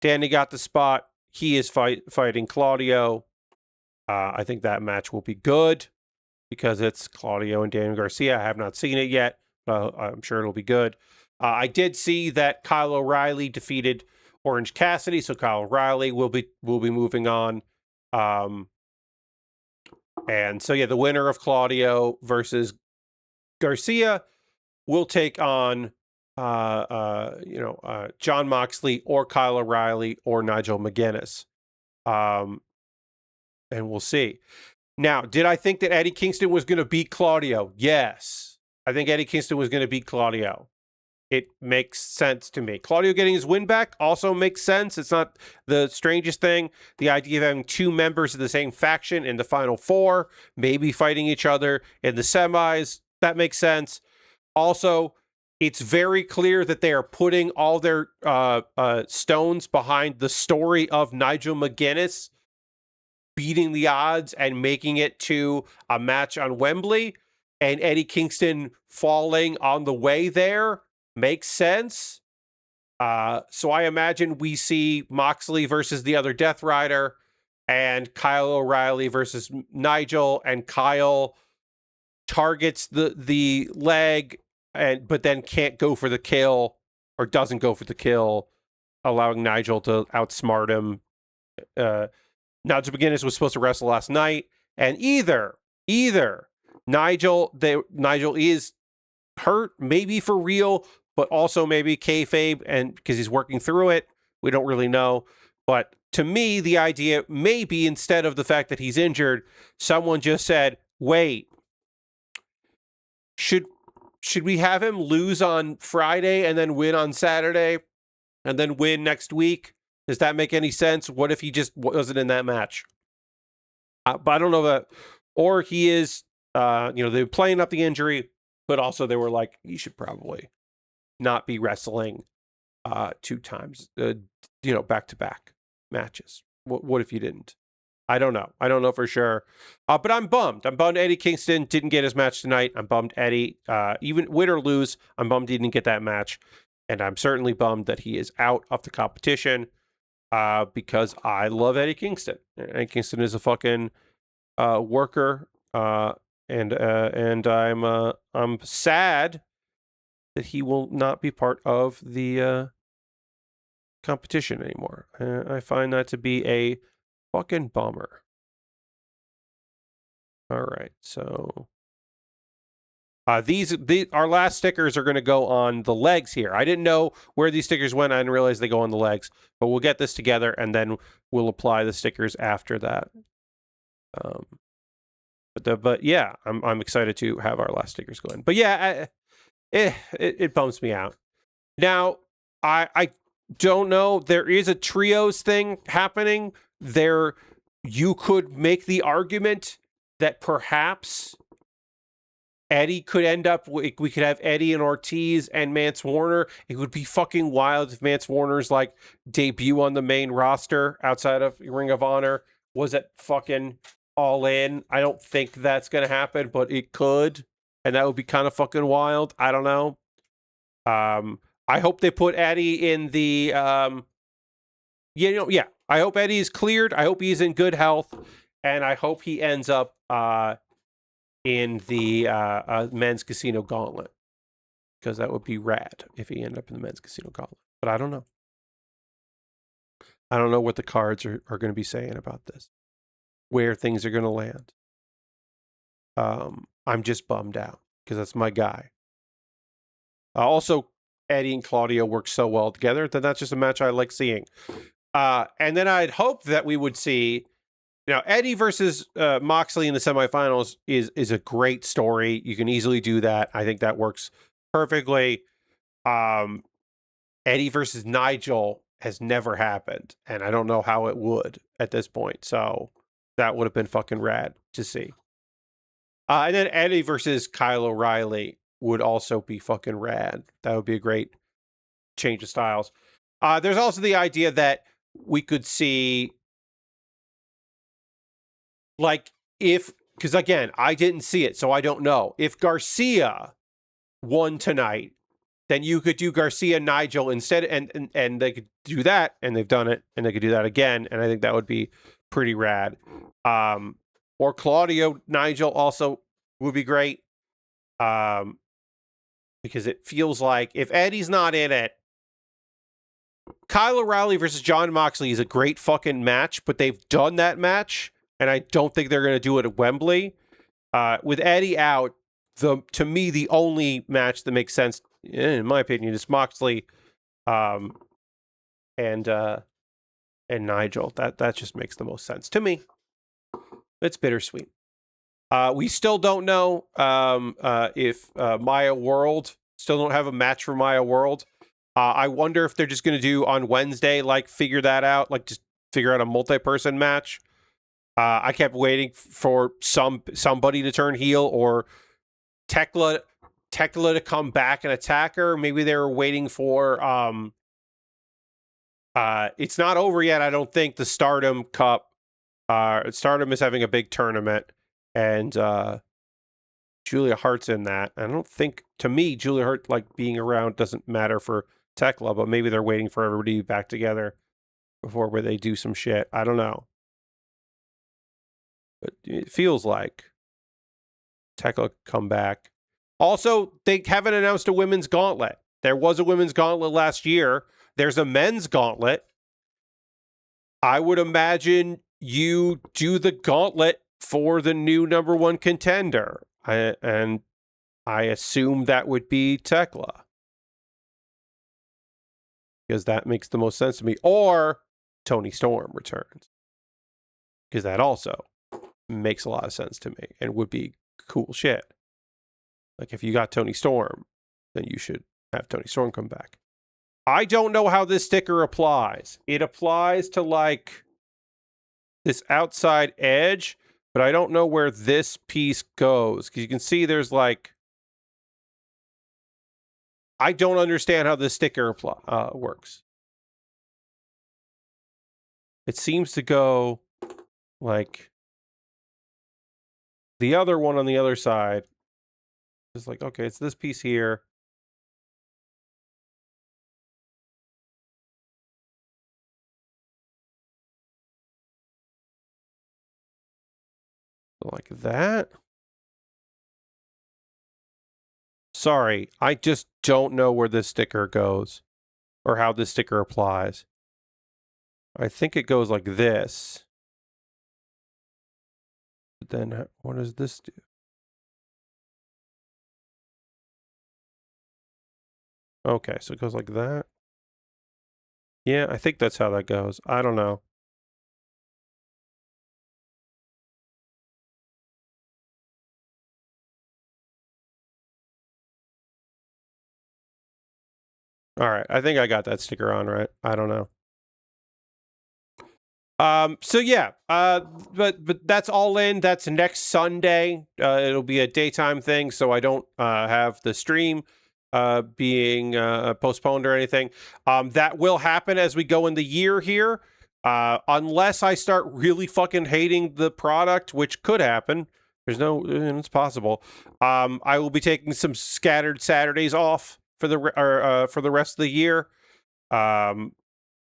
Danny got the spot. He is fighting Claudio. I think that match will be good because it's Claudio and Daniel Garcia. I have not seen it yet, but I'm sure it'll be good. I did see that Kyle O'Reilly defeated Orange Cassidy, so Kyle O'Reilly will be moving on. And so yeah, the winner of Claudio versus Garcia will take on Jon Moxley or Kyle O'Reilly or Nigel McGuinness. And we'll see. Now, did I think that Eddie Kingston was going to beat Claudio? Yes. I think Eddie Kingston was going to beat Claudio. It makes sense to me. Claudio getting his win back also makes sense. It's not the strangest thing. The idea of having two members of the same faction in the Final Four, maybe fighting each other in the semis, that makes sense. Also, it's very clear that they are putting all their stones behind the story of Nigel McGuinness beating the odds and making it to a match on Wembley, and Eddie Kingston falling on the way there makes sense. So I imagine we see Moxley versus the other Death Rider and Kyle O'Reilly versus Nigel, and Kyle targets the leg but then can't go for the kill, or doesn't go for the kill, allowing Nigel to outsmart him. Nigel McGuinness was supposed to wrestle last night, and either Nigel is hurt, maybe for real, but also maybe kayfabe, and because he's working through it, we don't really know. But to me, the idea maybe, instead of the fact that he's injured, someone just said, "Wait, should we have him lose on Friday and then win on Saturday, and then win next week? Does that make any sense? What if he just wasn't in that match?" But I don't know that, or he is, they're playing up the injury, but also they were like, he should probably not be wrestling 2 times, back-to-back matches. What if you didn't? I don't know. I don't know for sure. But I'm bummed. I'm bummed Eddie Kingston didn't get his match tonight. I'm bummed Eddie, even win or lose, I'm bummed he didn't get that match. And I'm certainly bummed that he is out of the competition, because I love Eddie Kingston. Eddie Kingston is a fucking worker, and I'm sad that he will not be part of the competition anymore. I find that to be a fucking bummer. All right, so these our last stickers are going to go on the legs here. I didn't know where these stickers went. I didn't realize they go on the legs, but we'll get this together and then we'll apply the stickers after that. But yeah, I'm excited to have our last stickers go in. But yeah, it bumps me out. Now, I don't know. There is a trios thing happening there. You could make the argument that perhaps Eddie could end up, we could have Eddie and Ortiz and Mance Warner. It would be fucking wild if Mance Warner's like debut on the main roster outside of Ring of Honor was at fucking All In. I don't think that's going to happen, but it could. And that would be kind of fucking wild. I don't know. I hope they put Eddie in the, I hope Eddie is cleared. I hope he's in good health. And I hope he ends up in the men's casino gauntlet, because that would be rad if he ended up in the men's casino gauntlet. But I don't know. I don't know what the cards are going to be saying about this, where things are going to land. I'm just bummed out because that's my guy. Also, Eddie and Claudio work so well together that that's just a match I like seeing. And then I'd hope that we would see, Eddie versus Moxley in the semifinals is a great story. You can easily do that. I think that works perfectly. Eddie versus Nigel has never happened, and I don't know how it would at this point. So that would have been fucking rad to see. And then Eddie versus Kyle O'Reilly would also be fucking rad. That would be a great change of styles. There's also the idea that we could see, like, because again, I didn't see it, so I don't know. If Garcia won tonight, then you could do Garcia Nigel instead, and they could do that, and they've done it, and they could do that again, and I think that would be pretty rad. Or Claudio Nigel also would be great. Because it feels like if Eddie's not in it, Kyle O'Reilly versus John Moxley is a great fucking match, but they've done that match, and I don't think they're going to do it at Wembley. With Eddie out, to me, the only match that makes sense, in my opinion, is Moxley and Nigel. That just makes the most sense to me. It's bittersweet. We still don't know if Maya World, still don't have a match for Maya World. I wonder if they're just going to do on Wednesday, like figure that out, like just figure out a multi-person match. I kept waiting for somebody to turn heel or Tekla to come back and attack her. Maybe they were waiting for it's not over yet, I don't think, the Stardom Cup. Stardom is having a big tournament, and Julia Hart's in that. I don't think, to me, Julia Hart like being around doesn't matter for Tekla, but maybe they're waiting for everybody to be back together before where they do some shit. I don't know. But it feels like Tekla come back. Also, they haven't announced a women's gauntlet. There was a women's gauntlet last year. There's a men's gauntlet. I would imagine you do the gauntlet for the new number one contender. And I assume that would be Tekla. Because that makes the most sense to me. Or Toni Storm returns. Because that also makes a lot of sense to me and would be cool shit. Like, if you got Toni Storm, then you should have Toni Storm come back. I don't know how this sticker applies. It applies to, like, this outside edge, but I don't know where this piece goes. Because you can see there's, like... I don't understand how this sticker works. It seems to go, like... The other one on the other side is like, okay, it's this piece here. Like that. Sorry, I just don't know where this sticker goes or how this sticker applies. I think it goes like this. But then what does this do? Okay, so it goes like that. Yeah, I think that's how that goes. I don't know. All right, I think I got that sticker on right. I don't know. So yeah, but that's All In. That's next Sunday. It'll be a daytime thing, so I don't have the stream being postponed or anything. That will happen as we go in the year here, unless I start really fucking hating the product, which could happen. There's no, it's possible. I will be taking some scattered Saturdays off for the rest of the year.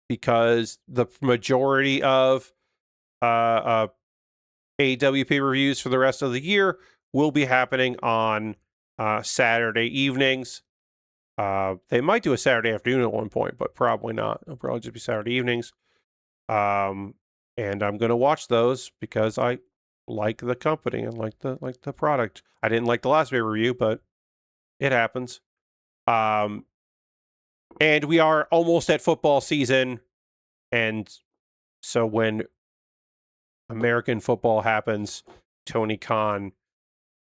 Because the majority of AEW pay-per-views for the rest of the year will be happening on Saturday evenings. They might do a Saturday afternoon at one point, but probably not. It'll probably just be Saturday evenings. And I'm going to watch those because I like the company and like the product. I didn't like the last pay-per-view, but it happens. And we are almost at football season. And so when American football happens, Tony Khan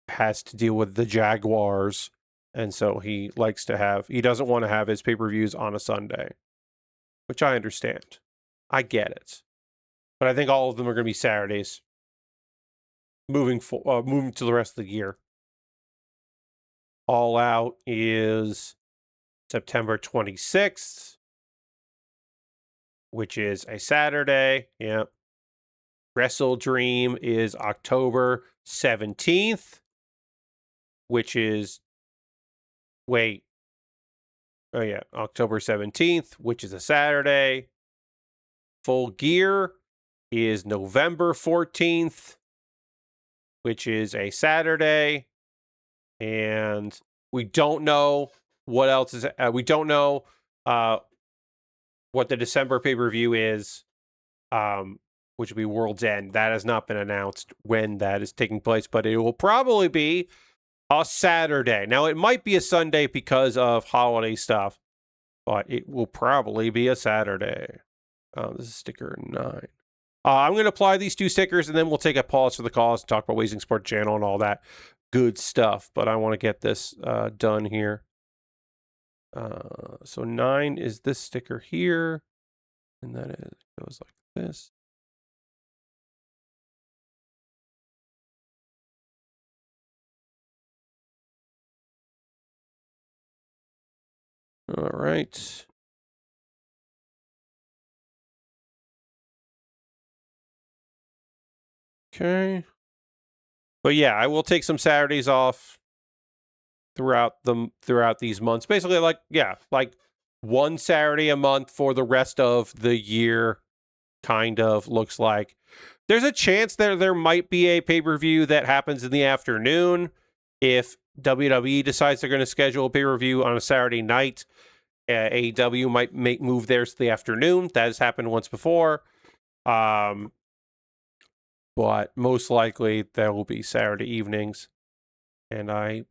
has to deal with the Jaguars. And so he doesn't want to have his pay-per-views on a Sunday, which I understand. I get it. But I think all of them are going to be Saturdays moving to the rest of the year. All Out is September 26th, which is a Saturday. Yep. Wrestle Dream is October 17th, which is October 17th, which is a Saturday. Full Gear is November 14th, which is a Saturday. And we don't know what else is. We don't know what the December pay-per-view is, which will be World's End. That has not been announced when that is taking place, but it will probably be a Saturday. Now, it might be a Sunday because of holiday stuff, but it will probably be a Saturday. This is sticker 9. I'm going to apply these 2 stickers, and then we'll take a pause for the cause and talk about Wazing Sport Channel and all that good stuff. But I want to get this done here. So 9 is this sticker here, and that goes like this. All right. Okay. But yeah, I will take some Saturdays off throughout these months. Basically, like one Saturday a month for the rest of the year, kind of looks like. There's a chance there might be a pay-per-view that happens in the afternoon if WWE decides they're going to schedule a pay-per-view on a Saturday night. AEW might move theirs to the afternoon. That has happened once before. But most likely there will be Saturday evenings. And I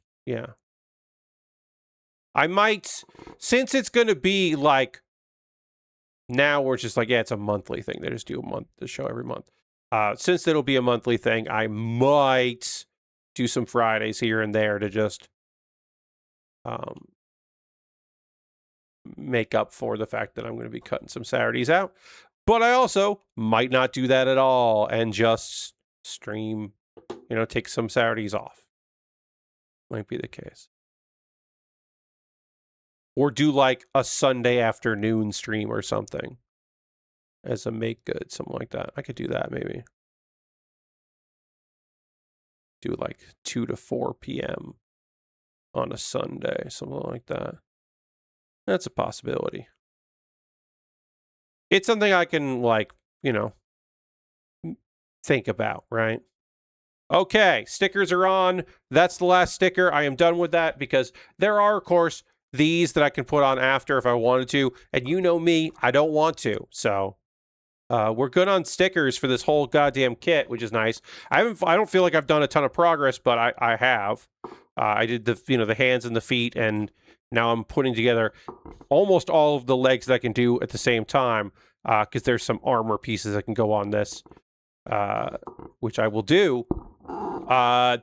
might, since it's going to be like, now we're just like, it's a monthly thing. They just do the show every month. Since it'll be a monthly thing, I might do some Fridays here and there to just make up for the fact that I'm going to be cutting some Saturdays out. But I also might not do that at all and just stream, take some Saturdays off. Might be the case. Or do like a Sunday afternoon stream or something as a make good, something like that. I could do that maybe. Do like 2 to 4 p.m. on a Sunday, something like that. That's a possibility. It's something I can think about, right? Okay, stickers are on. That's the last sticker. I am done with that because there are, of course, these that I can put on after if I wanted to. And you know me, I don't want to. So we're good on stickers for this whole goddamn kit, which is nice. I don't feel like I've done a ton of progress, but I have. I did the hands and the feet, and now I'm putting together almost all of the legs that I can do at the same time because there's some armor pieces that can go on this, which I will do.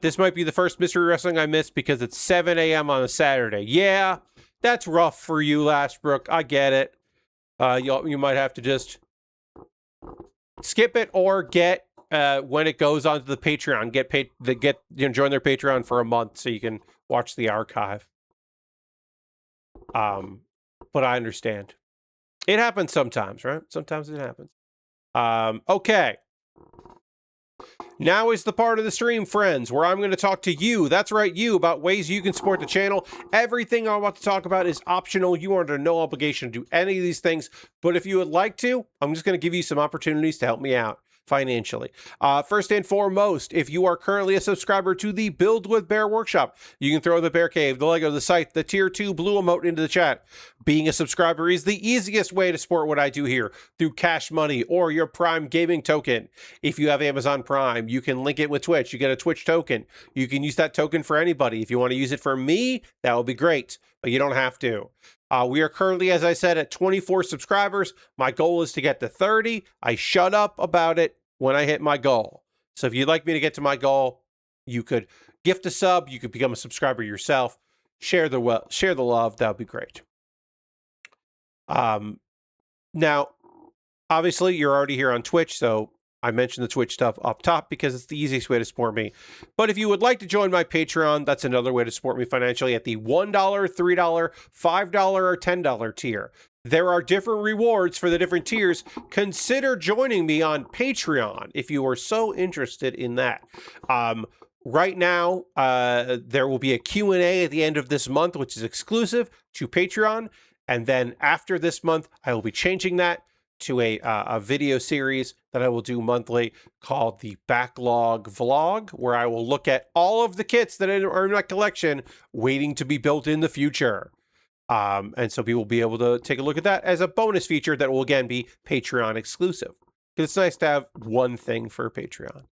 This might be the first Mystery Wrestling I missed because it's 7 a.m. on a Saturday. Yeah, that's rough for you, Lashbrook. I get it. You might have to just skip it or get when it goes onto the Patreon. Join their Patreon for a month so you can watch the archive. But I understand. It happens sometimes, right? Sometimes it happens. Okay. Now is the part of the stream, friends, where I'm going to talk to you, that's right, you, about ways you can support the channel. Everything I'm about to talk about is optional. You are under no obligation to do any of these things, but if you would like to, I'm just going to give you some opportunities to help me out. financially. First and foremost, if you are currently a subscriber to the Build with Baer Workshop, you can throw the Bear Cave, the Lego, the site, the Tier 2 blue emote into the chat. Being a subscriber is the easiest way to support what I do here through Cash Money or your Prime Gaming token. If you have Amazon Prime, you can link it with Twitch. You get a Twitch token. You can use that token for anybody. If you want to use it for me, that would be great, but you don't have to. We are currently, as I said, at 24 subscribers. My goal is to get to 30. I shut up about it when I hit my goal. So if you'd like me to get to my goal, you could gift a sub. You could become a subscriber yourself. Share the love. That would be great. Now, obviously, you're already here on Twitch, so I mentioned the Twitch stuff up top because it's the easiest way to support me. But if you would like to join my Patreon, that's another way to support me financially at the $1, $3, $5, or $10 tier. There are different rewards for the different tiers. Consider joining me on Patreon if you are so interested in that. Right now, there will be a Q&A at the end of this month, which is exclusive to Patreon. And then after this month, I will be changing that to a video series that I will do monthly called the Backlog Vlog, where I will look at all of the kits that are in my collection waiting to be built in the future. And so people will be able to take a look at that as a bonus feature that will, again, be Patreon exclusive. Because it's nice to have one thing for Patreon.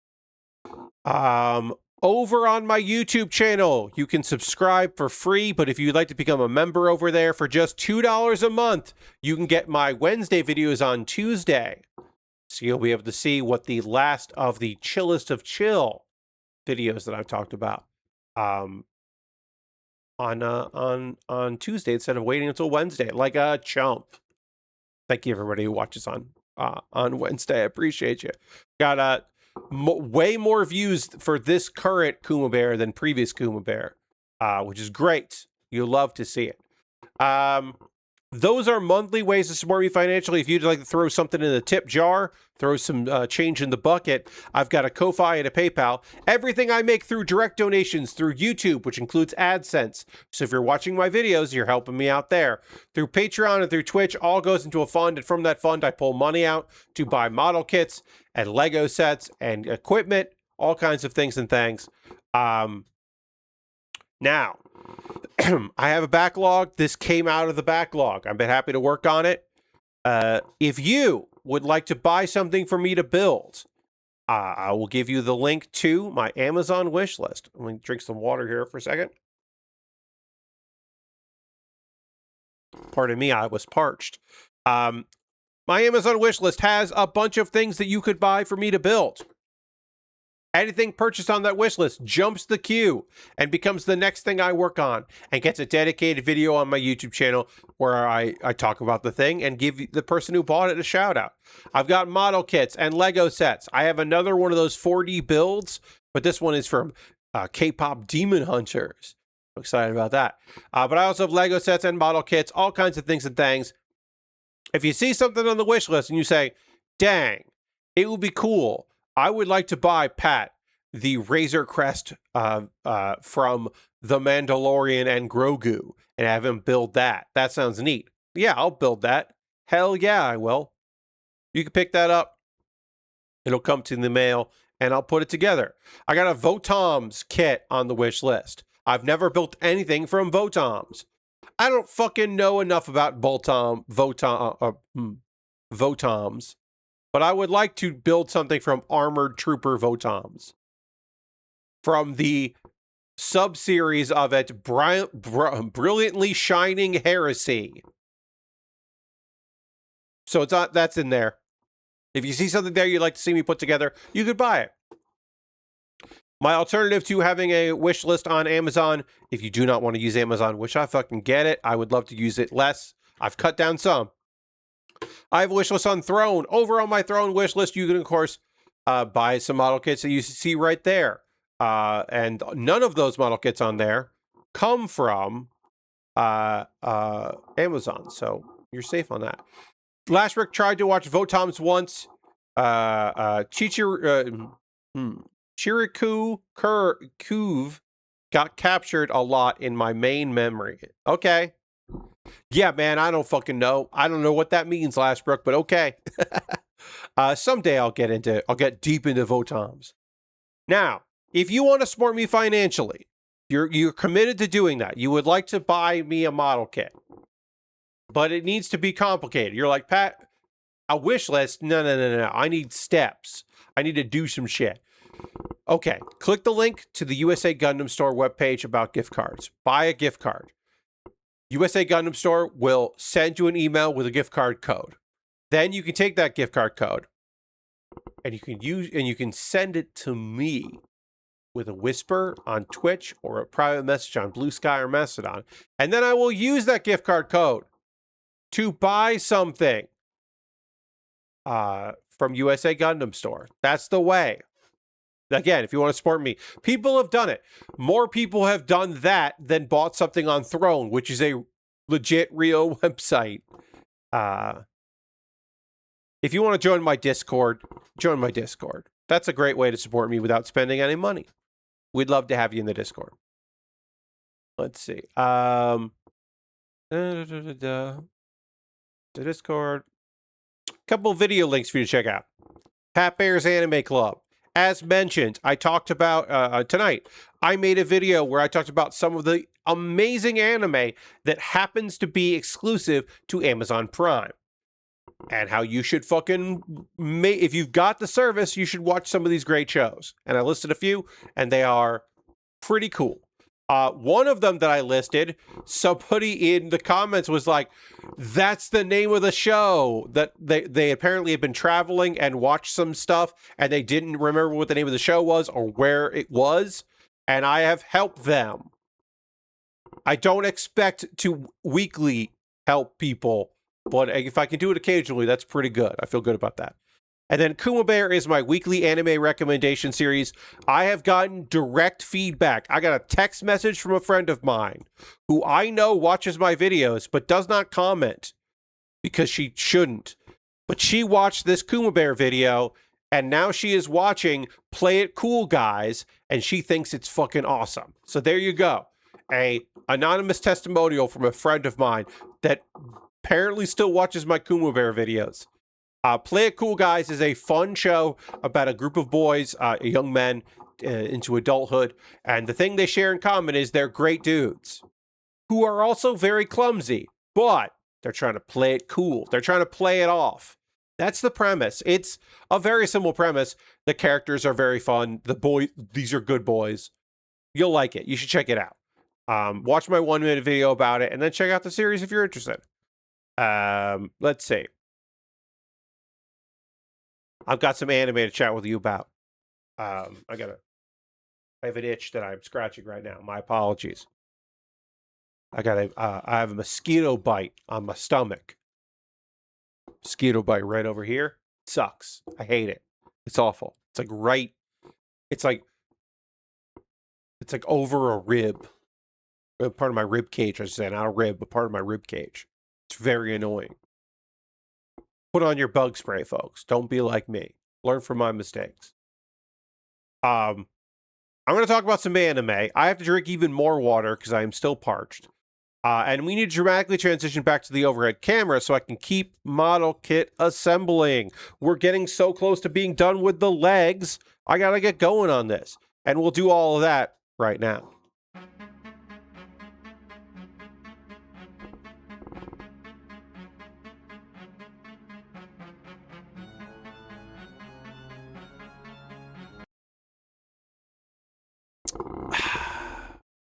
Over on my YouTube channel, you can subscribe for free, but if you'd like to become a member over there for just $2 a month, you can get my Wednesday videos on Tuesday. So you'll be able to see what the last of the chillest of chill videos that I've talked about on Tuesday instead of waiting until Wednesday, like a chump. Thank you, everybody who watches on Wednesday. I appreciate you. Got way more views for this current Kuma Baer than previous Kuma Baer, which is great. You'll love to see it. Those are monthly ways to support me financially. If you'd like to throw something in the tip jar, throw some change in the bucket, I've got a Ko-Fi and a PayPal. Everything I make through direct donations through YouTube, which includes AdSense. So if you're watching my videos, you're helping me out there. Through Patreon and through Twitch, all goes into a fund, and from that fund, I pull money out to buy model kits and Lego sets and equipment, all kinds of things and things. Now, I have a backlog. This came out of the backlog. I've been happy to work on it. If you would like to buy something for me to build, I will give you the link to my Amazon wish list. I'm going to drink some water here for a second. Pardon me, I was parched. My Amazon wish list has a bunch of things that you could buy for me to build. Anything purchased on that wish list jumps the queue and becomes the next thing I work on and gets a dedicated video on my YouTube channel where I talk about the thing and give the person who bought it a shout out. I've got model kits and Lego sets. I have another one of those 4D builds, but this one is from K-pop Demon Hunters. I'm excited about that. But I also have Lego sets and model kits, all kinds of things and things. If you see something on the wish list and you say, dang, it would be cool, I would like to buy Pat the Razor Crest from The Mandalorian and Grogu and have him build that. That sounds neat. Yeah, I'll build that. Hell yeah, I will. You can pick that up. It'll come to the mail and I'll put it together. I got a Votoms kit on the wish list. I've never built anything from Votoms. I don't fucking know enough about Votoms. But I would like to build something from Armored Trooper Votoms. From the sub-series of it, Brilliantly Shining Heresy. So that's in there. If you see something there you'd like to see me put together, you could buy it. My alternative to having a wish list on Amazon, if you do not want to use Amazon, which I fucking get it, I would love to use it less. I've cut down some. I have a wish list on Throne. Over on my Throne wish list, you can, of course, buy some model kits that you see right there. And none of those model kits on there come from Amazon. So you're safe on that. Lashbrick tried to watch Votoms once. Chiriku Kuv got captured a lot in my main memory. Okay. Yeah, man, I don't fucking know. I don't know what that means, Lashbrook, but okay. Someday I'll get deep into Votams. Now, if you want to support me financially, you're committed to doing that. You would like to buy me a model kit, but it needs to be complicated. You're like, Pat, a wish list? No. I need steps. I need to do some shit. Okay, click the link to the USA Gundam Store webpage about gift cards. Buy a gift card. USA Gundam Store will send you an email with a gift card code. Then you can take that gift card code and you can send it to me with a whisper on Twitch or a private message on Blue Sky or Mastodon. And then I will use that gift card code to buy something from USA Gundam Store. That's the way. Again, if you want to support me, people have done it. More people have done that than bought something on Throne, which is a legit, real website. If you want to join my Discord, join my Discord. That's a great way to support me without spending any money. We'd love to have you in the Discord. Let's see. The Discord. Couple video links for you to check out. Pat Baer's Anime Club. As mentioned, I talked about tonight, I made a video where I talked about some of the amazing anime that happens to be exclusive to Amazon Prime. And how you should if you've got the service, you should watch some of these great shows. And I listed a few, and they are pretty cool. One of them that I listed, somebody in the comments was like, that's the name of the show. That they apparently had been traveling and watched some stuff and they didn't remember what the name of the show was or where it was. And I have helped them. I don't expect to weekly help people, but if I can do it occasionally, that's pretty good. I feel good about that. And then Kuma Baer is my weekly anime recommendation series. I have gotten direct feedback. I got a text message from a friend of mine who I know watches my videos but does not comment because she shouldn't. But she watched this Kuma Baer video and now she is watching Play It Cool Guys and she thinks it's fucking awesome. So there you go. A anonymous testimonial from a friend of mine that apparently still watches my Kuma Baer videos. Play It Cool Guys is a fun show about a group of boys, young men into adulthood. And the thing they share in common is they're great dudes who are also very clumsy, but they're trying to play it cool. They're trying to play it off. That's the premise. It's a very simple premise. The characters are very fun. These are good boys. You'll like it. You should check it out. Watch my 1-minute video about it and then check out the series if you're interested. Let's see. I've got some anime to chat with you about. I have an itch that I'm scratching right now. My apologies. I have a mosquito bite on my stomach. Mosquito bite right over here. It sucks. I hate it. It's awful. It's like over a rib. Part of my rib cage, I should say. Not a rib, but part of my rib cage. It's very annoying. Put on your bug spray, folks. Don't be like me. Learn from my mistakes. I'm going to talk about some anime. I have to drink even more water because I am still parched. And we need to dramatically transition back to the overhead camera so I can keep model kit assembling. We're getting so close to being done with the legs. I got to get going on this. And we'll do all of that right now.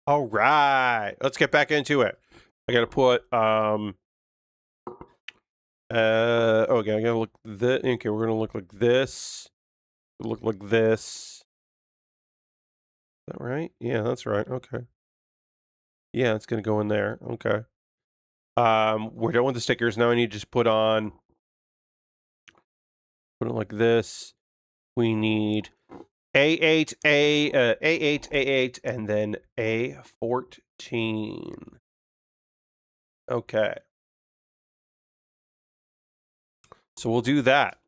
All right, let's get back into it. I gotta put okay, I gotta look okay, we're gonna look like this. Look like this. Is that right? Yeah, that's right. Okay. Yeah, it's gonna go in there. Okay. We're done with the stickers. Now I need to just put it like this. We need A8, A8, A8, and then A14. Okay. So we'll do that.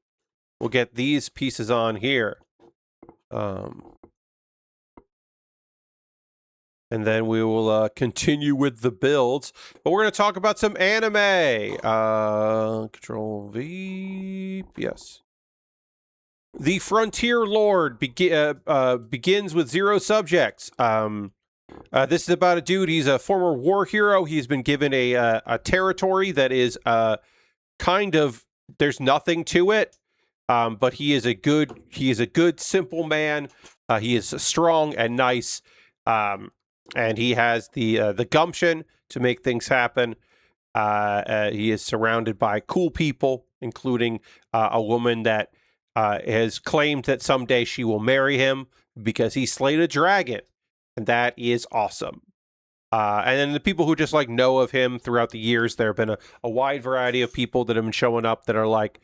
We'll get these pieces on here. And then we will continue with the builds. But we're going to talk about some anime. Control V. Yes. The Frontier Lord begins with 0 subjects. This is about a dude. He's a former war hero. He's been given a territory that is kind of, there's nothing to it, but he is a good simple man. He is strong and nice, and he has the gumption to make things happen. He is surrounded by cool people, including a woman that has claimed that someday she will marry him because he slayed a dragon, and that is awesome. And then the people who just like know of him throughout the years, there have been a wide variety of people that have been showing up that are like,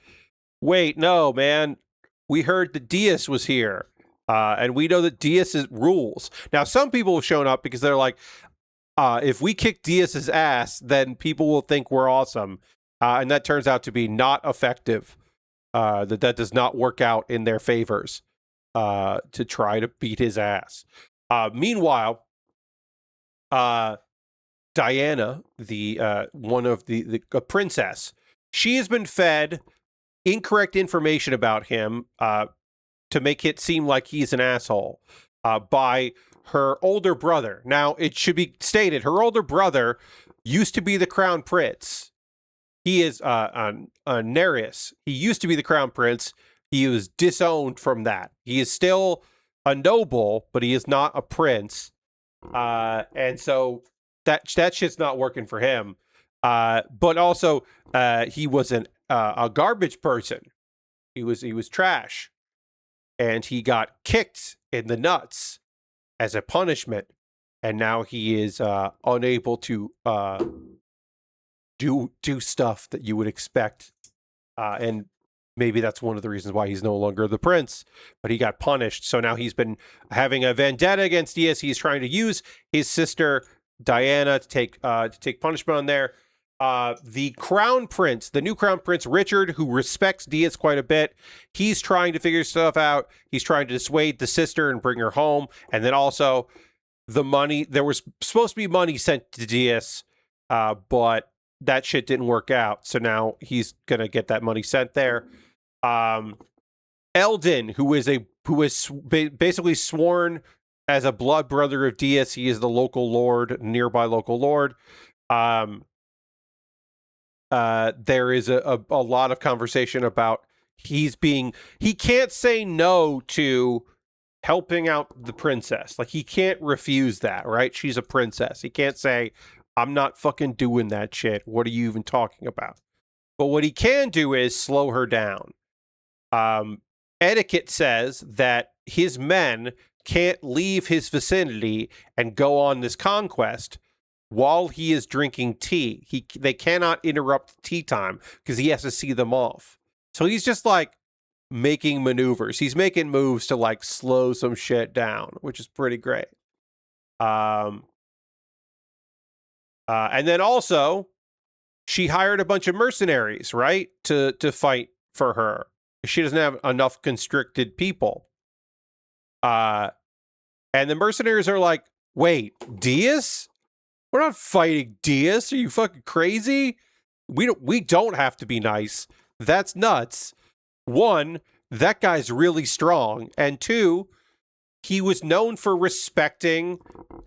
wait, no, man, we heard that Diaz was here, and we know that Diaz rules. Now, some people have shown up because they're like, if we kick Diaz's ass, then people will think we're awesome. And that turns out to be not effective. That does not work out in their favors to try to beat his ass. Meanwhile, Diana, the one of the princess, she has been fed incorrect information about him to make it seem like he's an asshole by her older brother. Now, it should be stated, her older brother used to be the crown prince. He is Nereus. He used to be the crown prince. He was disowned from that. He is still a noble, but he is not a prince. And so that shit's not working for him. But also, he was a garbage person. He was trash, and he got kicked in the nuts as a punishment, and now he is unable to do stuff that you would expect, and maybe that's one of the reasons why he's no longer the prince. But he got punished, so now he's been having a vendetta against Diaz. He's trying to use his sister Diana to take punishment on there. The crown prince, the new crown prince Richard, who respects Diaz quite a bit, he's trying to figure stuff out. He's trying to dissuade the sister and bring her home. And then also the money, there was supposed to be money sent to Diaz, but that shit didn't work out. So now he's going to get that money sent there. Eldon, who is basically sworn as a blood brother of Diaz. He is the local lord, nearby local lord. There is a lot of conversation about he can't say no to helping out the princess. Like, he can't refuse that, right? She's a princess. He can't say, I'm not fucking doing that shit. What are you even talking about? But what he can do is slow her down. Etiquette says that his men can't leave his vicinity and go on this conquest while he is drinking tea. They cannot interrupt tea time because he has to see them off. So he's just like making maneuvers. He's making moves to like slow some shit down, which is pretty great. And then also, she hired a bunch of mercenaries, right, to fight for her. She doesn't have enough constricted people. And the mercenaries are like, wait, Diaz? We're not fighting Diaz. Are you fucking crazy? We don't have to be nice. That's nuts. One, that guy's really strong. And two, he was known for respecting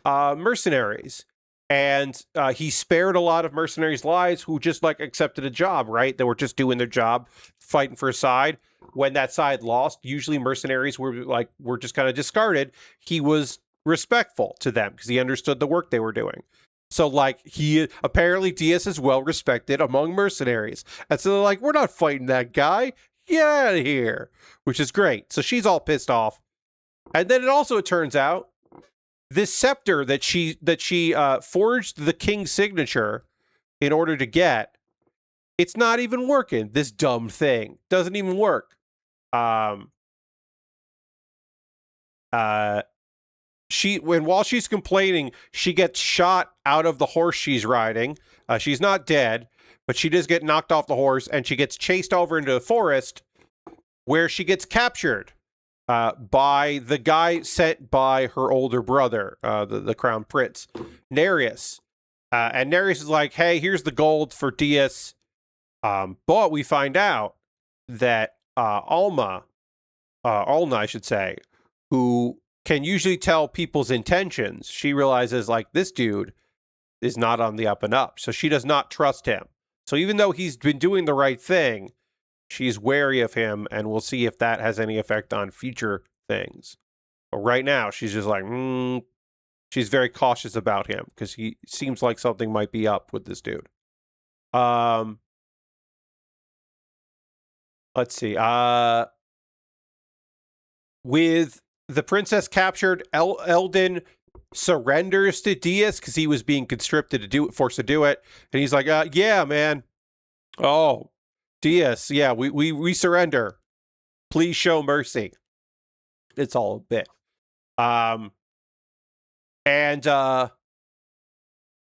mercenaries. And he spared a lot of mercenaries' lives who just like accepted a job, right? They were just doing their job, fighting for a side. When that side lost, usually mercenaries were just kind of discarded. He was respectful to them because he understood the work they were doing. So like apparently Diaz is well respected among mercenaries. And so they're like, we're not fighting that guy. Get out of here. Which is great. So she's all pissed off. And then it turns out this scepter that she forged the king's signature in order to get, it's not even working. This dumb thing doesn't even work. While she's complaining, she gets shot out of the horse she's riding. She's not dead, but she does get knocked off the horse, and she gets chased over into the forest, where she gets captured by the guy sent by her older brother, the crown prince, Nereus. And Nereus is like, hey, here's the gold for Diaz. But we find out that Alma, Alna, I should say, who can usually tell people's intentions, she realizes, like, this dude is not on the up and up. So she does not trust him. So even though he's been doing the right thing, she's wary of him, and we'll see if that has any effect on future things. But right now, she's just like, she's very cautious about him because he seems like something might be up with this dude. Let's see. With the princess captured, Eldon surrenders to Diaz because he was being conscripted to do it, forced to do it, and he's like, "Yeah, man. Oh, Diaz, yeah, we surrender. Please show mercy." It's all a bit. And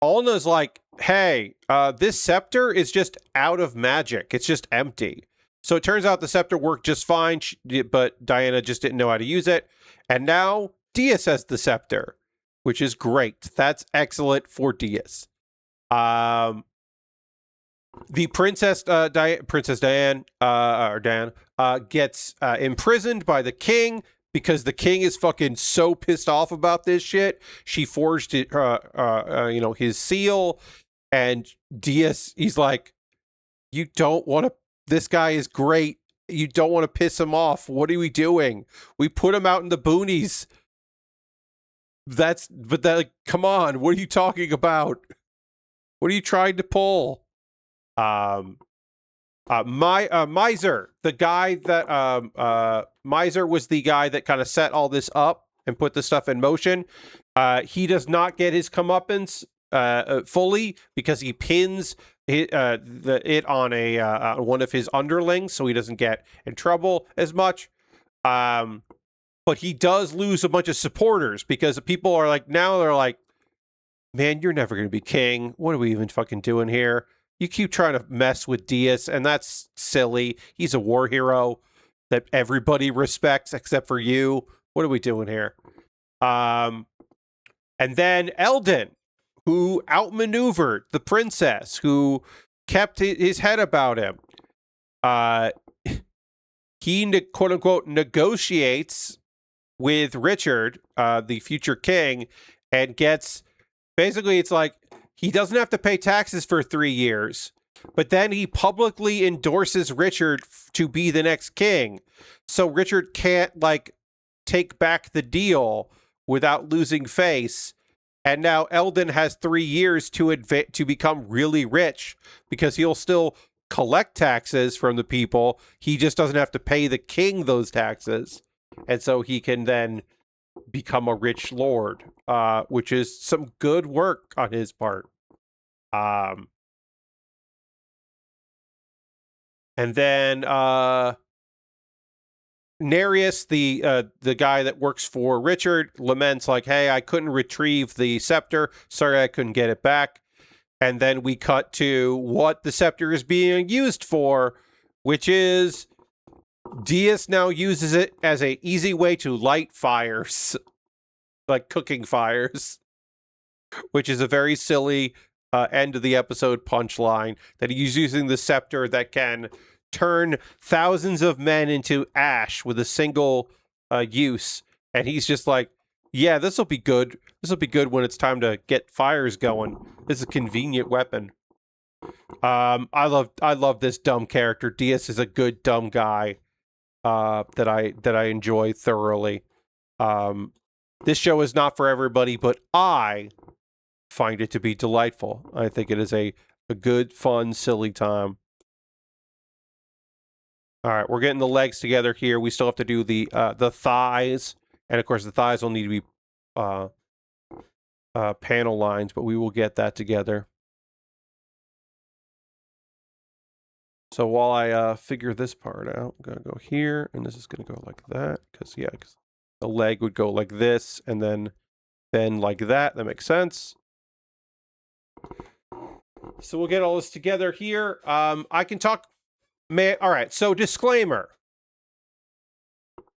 Alna's like, "Hey, this scepter is just out of magic. It's just empty." So it turns out the scepter worked just fine, but Diana just didn't know how to use it. And now Diaz has the scepter, which is great. That's excellent for Diaz. The Princess Diane gets imprisoned by the king because the king is fucking so pissed off about this shit. She forged it, his seal, and Diaz, he's like, "You don't want to. This guy is great. You don't want to piss him off. What are we doing? We put him out in the boonies. Come on. What are you talking about? What are you trying to pull?" Miser, the guy that Miser was the guy that kind of set all this up and put the stuff in motion. He does not get his comeuppance fully because he pins it on one of his underlings, so he doesn't get in trouble as much. But he does lose a bunch of supporters because people are like, now they're like, "Man, you're never going to be king. What are we even fucking doing here? You keep trying to mess with Diaz, and that's silly. He's a war hero that everybody respects except for you. What are we doing here?" And then Eldon, who outmaneuvered the princess, who kept his head about him. He, quote unquote, negotiates with Richard, the future king, and gets, basically, it's like, he doesn't have to pay taxes for 3 years, but then he publicly endorses Richard to be the next king. So Richard can't, like, take back the deal without losing face. And now Eldon has 3 years to become really rich because he'll still collect taxes from the people. He just doesn't have to pay the king those taxes. And so he can then become a rich lord, which is some good work on his part. And then Nereus, the guy that works for Richard, laments like, "Hey, I couldn't retrieve the scepter. Sorry, I couldn't get it back." And then we cut to what the scepter is being used for, which is Diaz now uses it as an easy way to light fires, like cooking fires, which is a very silly end of the episode punchline, that he's using the scepter that can turn thousands of men into ash with a single use. And he's just like, "Yeah, this will be good. This will be good when it's time to get fires going. This is a convenient weapon." I love this dumb character. Diaz is a good dumb guy that I enjoy thoroughly. This show is not for everybody, but I find it to be delightful. I think it is a good, fun, silly time. All right, we're getting the legs together here. We still have to do the thighs, and of course the thighs will need to be panel lines, but we will get that together. So while I figure this part out, I'm gonna go here, and this is gonna go like that, because the leg would go like this, and then bend like that. That makes sense. So we'll get all this together here. I can talk. All right, so disclaimer.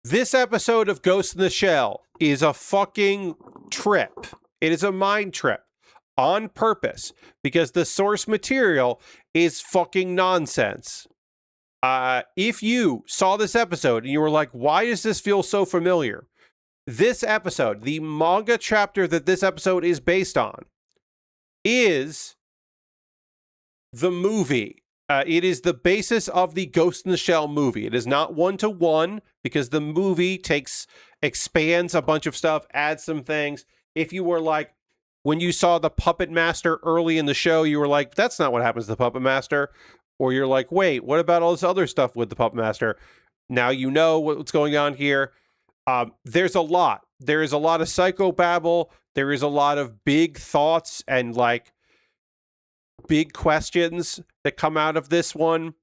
This episode of Ghost in the Shell is a fucking trip. It is a mind trip on purpose because the source material is fucking nonsense. If you saw this episode and you were like, why does this feel so familiar? This episode, the manga chapter that this episode is based on, is the movie. It is the basis of the Ghost in the Shell movie. It is not one-to-one because the movie expands a bunch of stuff, adds some things. If you were like, when you saw the Puppet Master early in the show, you were like, that's not what happens to the Puppet Master. Or you're like, wait, what about all this other stuff with the Puppet Master? Now you know what's going on here. There's a lot. There is a lot of psychobabble. There is a lot of big thoughts and like big questions that come out of this one.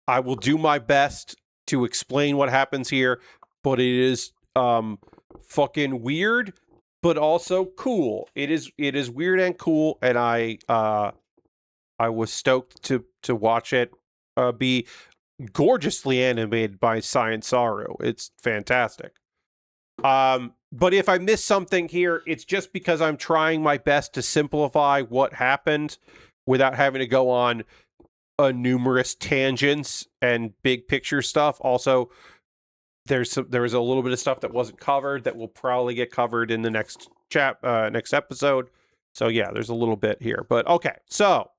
I will do my best to explain what happens here, but it is fucking weird, but also cool. It is weird and cool, and I was stoked to watch it be gorgeously animated by Science Saru. It's fantastic. But if I miss something here, it's just because I'm trying my best to simplify what happened without having to go on numerous tangents and big picture stuff. Also, there was a little bit of stuff that wasn't covered that will probably get covered in the next episode. So yeah, there's a little bit here. But okay, so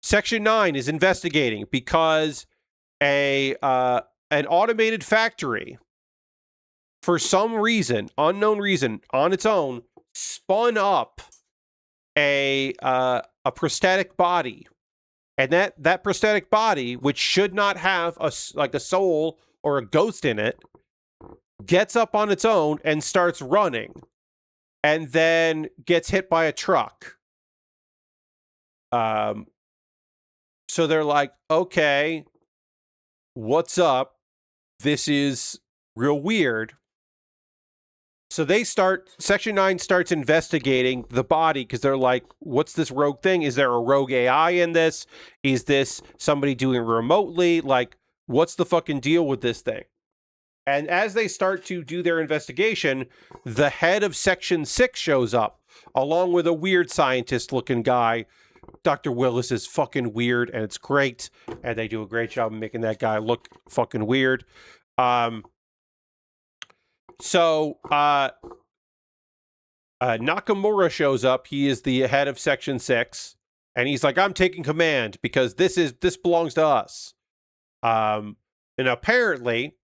Section 9 is investigating because an automated factory, for some reason, unknown reason, on its own, spun up a prosthetic body, and that prosthetic body, which should not have a soul or a ghost in it, gets up on its own and starts running, and then gets hit by a truck. So they're like, okay, what's up? This is real weird. So Section 9 starts investigating the body because they're like, what's this rogue thing? Is there a rogue AI in this? Is this somebody doing it remotely? Like, what's the fucking deal with this thing? And as they start to do their investigation, the head of Section 6 shows up, along with a weird scientist-looking guy. Dr. Willis is fucking weird, and it's great. And they do a great job of making that guy look fucking weird. So Nakamura shows up. He is the head of Section 6. And he's like, I'm taking command because this belongs to us. And apparently,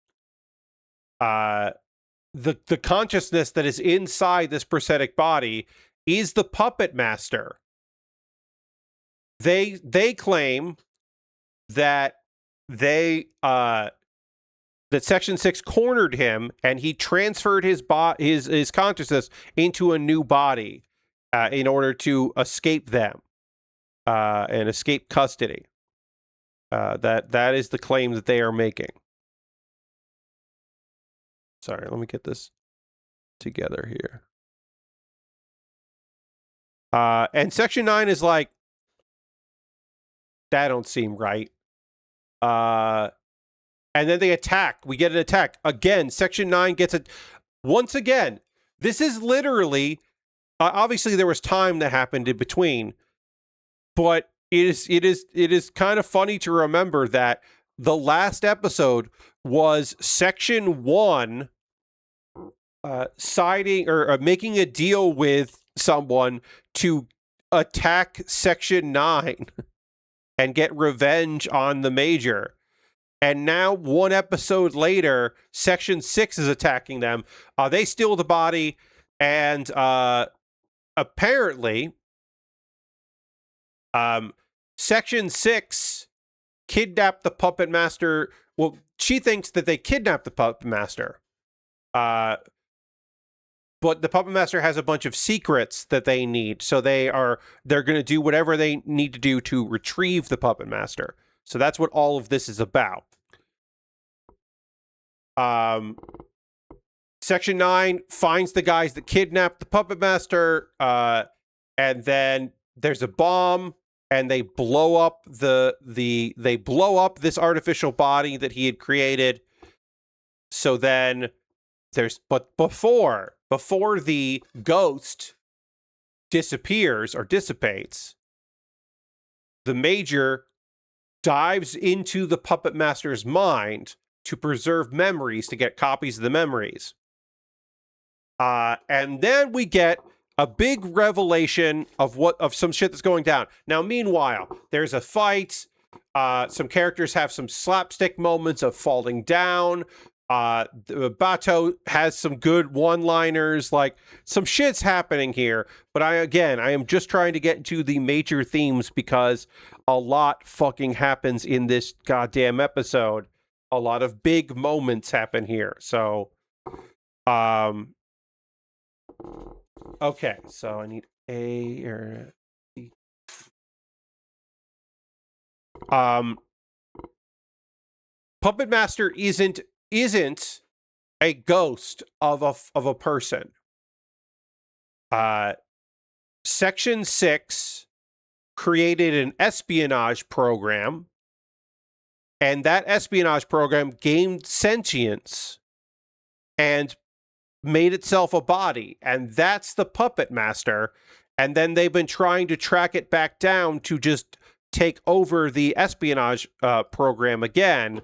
the consciousness that is inside this prosthetic body is the Puppet Master. They claim that that Section 6 cornered him and he transferred his consciousness into a new body in order to escape them and escape custody. That is the claim that they are making. Sorry, let me get this together here. And Section 9 is like, that don't seem right. And then they attack. We get an attack. Again, Section 9 gets it. Once again, this is literally, obviously there was time that happened in between, but it is kind of funny to remember that the last episode was Section 1 siding or making a deal with someone to attack Section 9 and get revenge on the Major. And now, one episode later, Section 6 is attacking them. They steal the body, and apparently, Section 6 kidnapped the Puppet Master. Well, she thinks that they kidnapped the Puppet Master. But the Puppet Master has a bunch of secrets that they need, so they're going to do whatever they need to do to retrieve the Puppet Master. So that's what all of this is about. Section 9 finds the guys that kidnapped the Puppet Master, and then there's a bomb, and they blow up they blow up this artificial body that he had created. So then but before the ghost disappears or dissipates, the Major dives into the Puppet Master's mind to preserve memories, to get copies of the memories. And then we get a big revelation of some shit that's going down. Now, meanwhile, there's a fight. Some characters have some slapstick moments of falling down. Bato has some good one-liners. Like, some shit's happening here. But I am just trying to get into the major themes because a lot fucking happens in this goddamn episode. A lot of big moments happen here. So, okay, so I need A or B. Puppet Master isn't a ghost of a person. Section 6 created an espionage program, and that espionage program gained sentience and made itself a body, and that's the Puppet Master. And then they've been trying to track it back down to just take over the espionage program again.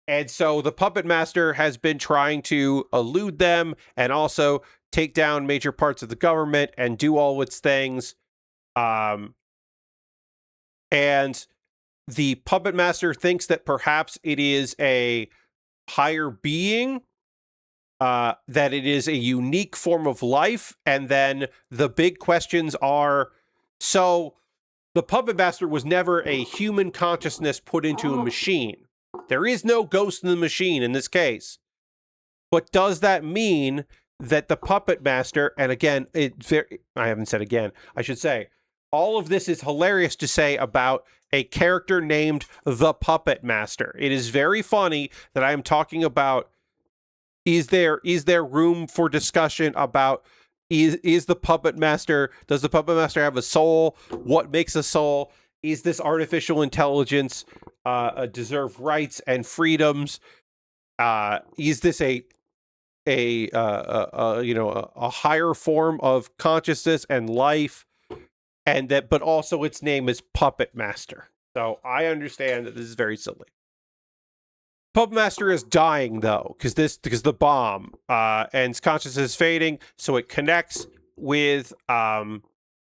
And so the Puppet Master has been trying to elude them and also take down major parts of the government and do all its things. And the Puppet Master thinks that perhaps it is a higher being, that it is a unique form of life. And then the big questions are, so the Puppet Master was never a human consciousness put into a machine. There is no ghost in the machine in this case. But does that mean that the Puppet Master, and again, I haven't said again, I should say, all of this is hilarious to say about a character named the Puppet Master. It is very funny that I am talking about, is there room for discussion about is the Puppet Master, does the Puppet Master have a soul? What makes a soul? Is this artificial intelligence deserve rights and freedoms? Is this a higher form of consciousness and life? And that, but also its name is Puppet Master. So I understand that this is very silly. Puppet Master is dying though, because the bomb and its consciousness is fading, so it connects with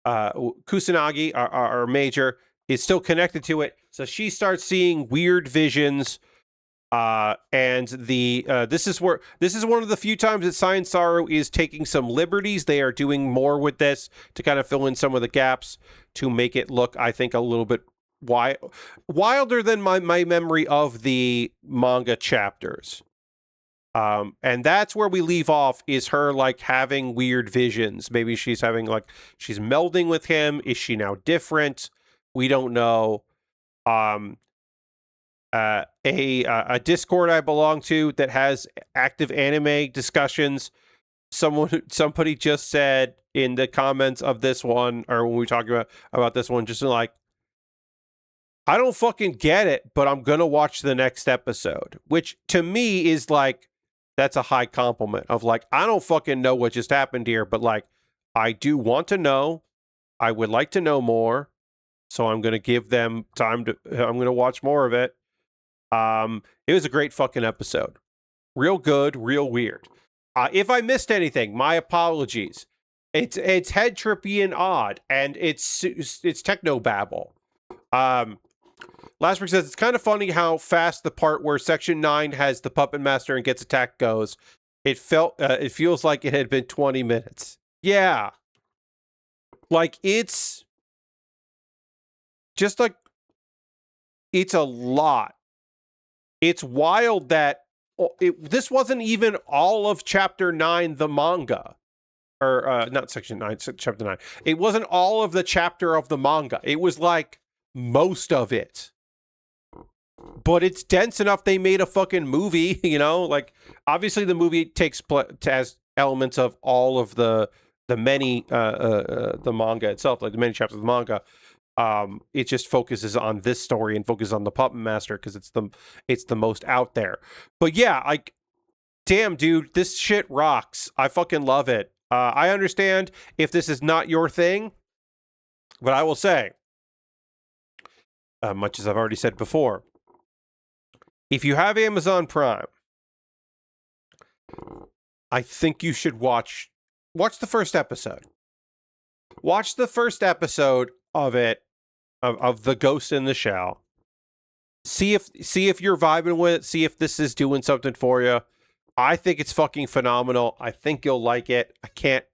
Kusanagi, our major, is still connected to it. So she starts seeing weird visions. And this is one of the few times that Science Saru is taking some liberties. They are doing more with this to kind of fill in some of the gaps to make it look, I think, a little bit wilder than my memory of the manga chapters. And that's where we leave off, is her like having weird visions. Maybe she's having she's melding with him. Is she now different? We don't know. A Discord I belong to that has active anime discussions. Somebody just said in the comments of this one, or when we talk about this one, just like, I don't fucking get it, but I'm gonna watch the next episode, which to me is like, that's a high compliment of like, I don't fucking know what just happened here, but like, I do want to know. I would like to know more, so I'm gonna give them time I'm gonna watch more of it. It was a great fucking episode. Real good, real weird. If I missed anything, my apologies. It's head trippy and odd, and it's techno babble. Lastberg says it's kind of funny how fast the part where Section 9 has the Puppet Master and gets attacked goes. It feels like it had been 20 minutes. Yeah. Like, it's just like, it's a lot. It's wild that this wasn't even all of Chapter 9, the manga. Or, not Section 9, Chapter 9. It wasn't all of the chapter of the manga. It was like most of it. But it's dense enough they made a fucking movie, you know? Like, obviously the movie has elements of all of the many, the manga itself, like the many chapters of the manga. It just focuses on this story and focuses on the Puppet Master because it's the most out there. But yeah, like, damn, dude, this shit rocks. I fucking love it. I understand if this is not your thing, but I will say, much as I've already said before. If you have Amazon Prime, I think you should watch the first episode. Watch the first episode of it, of The Ghost in the Shell. See if you're vibing with it. See if this is doing something for you. I think it's fucking phenomenal. I think you'll like it. I can't,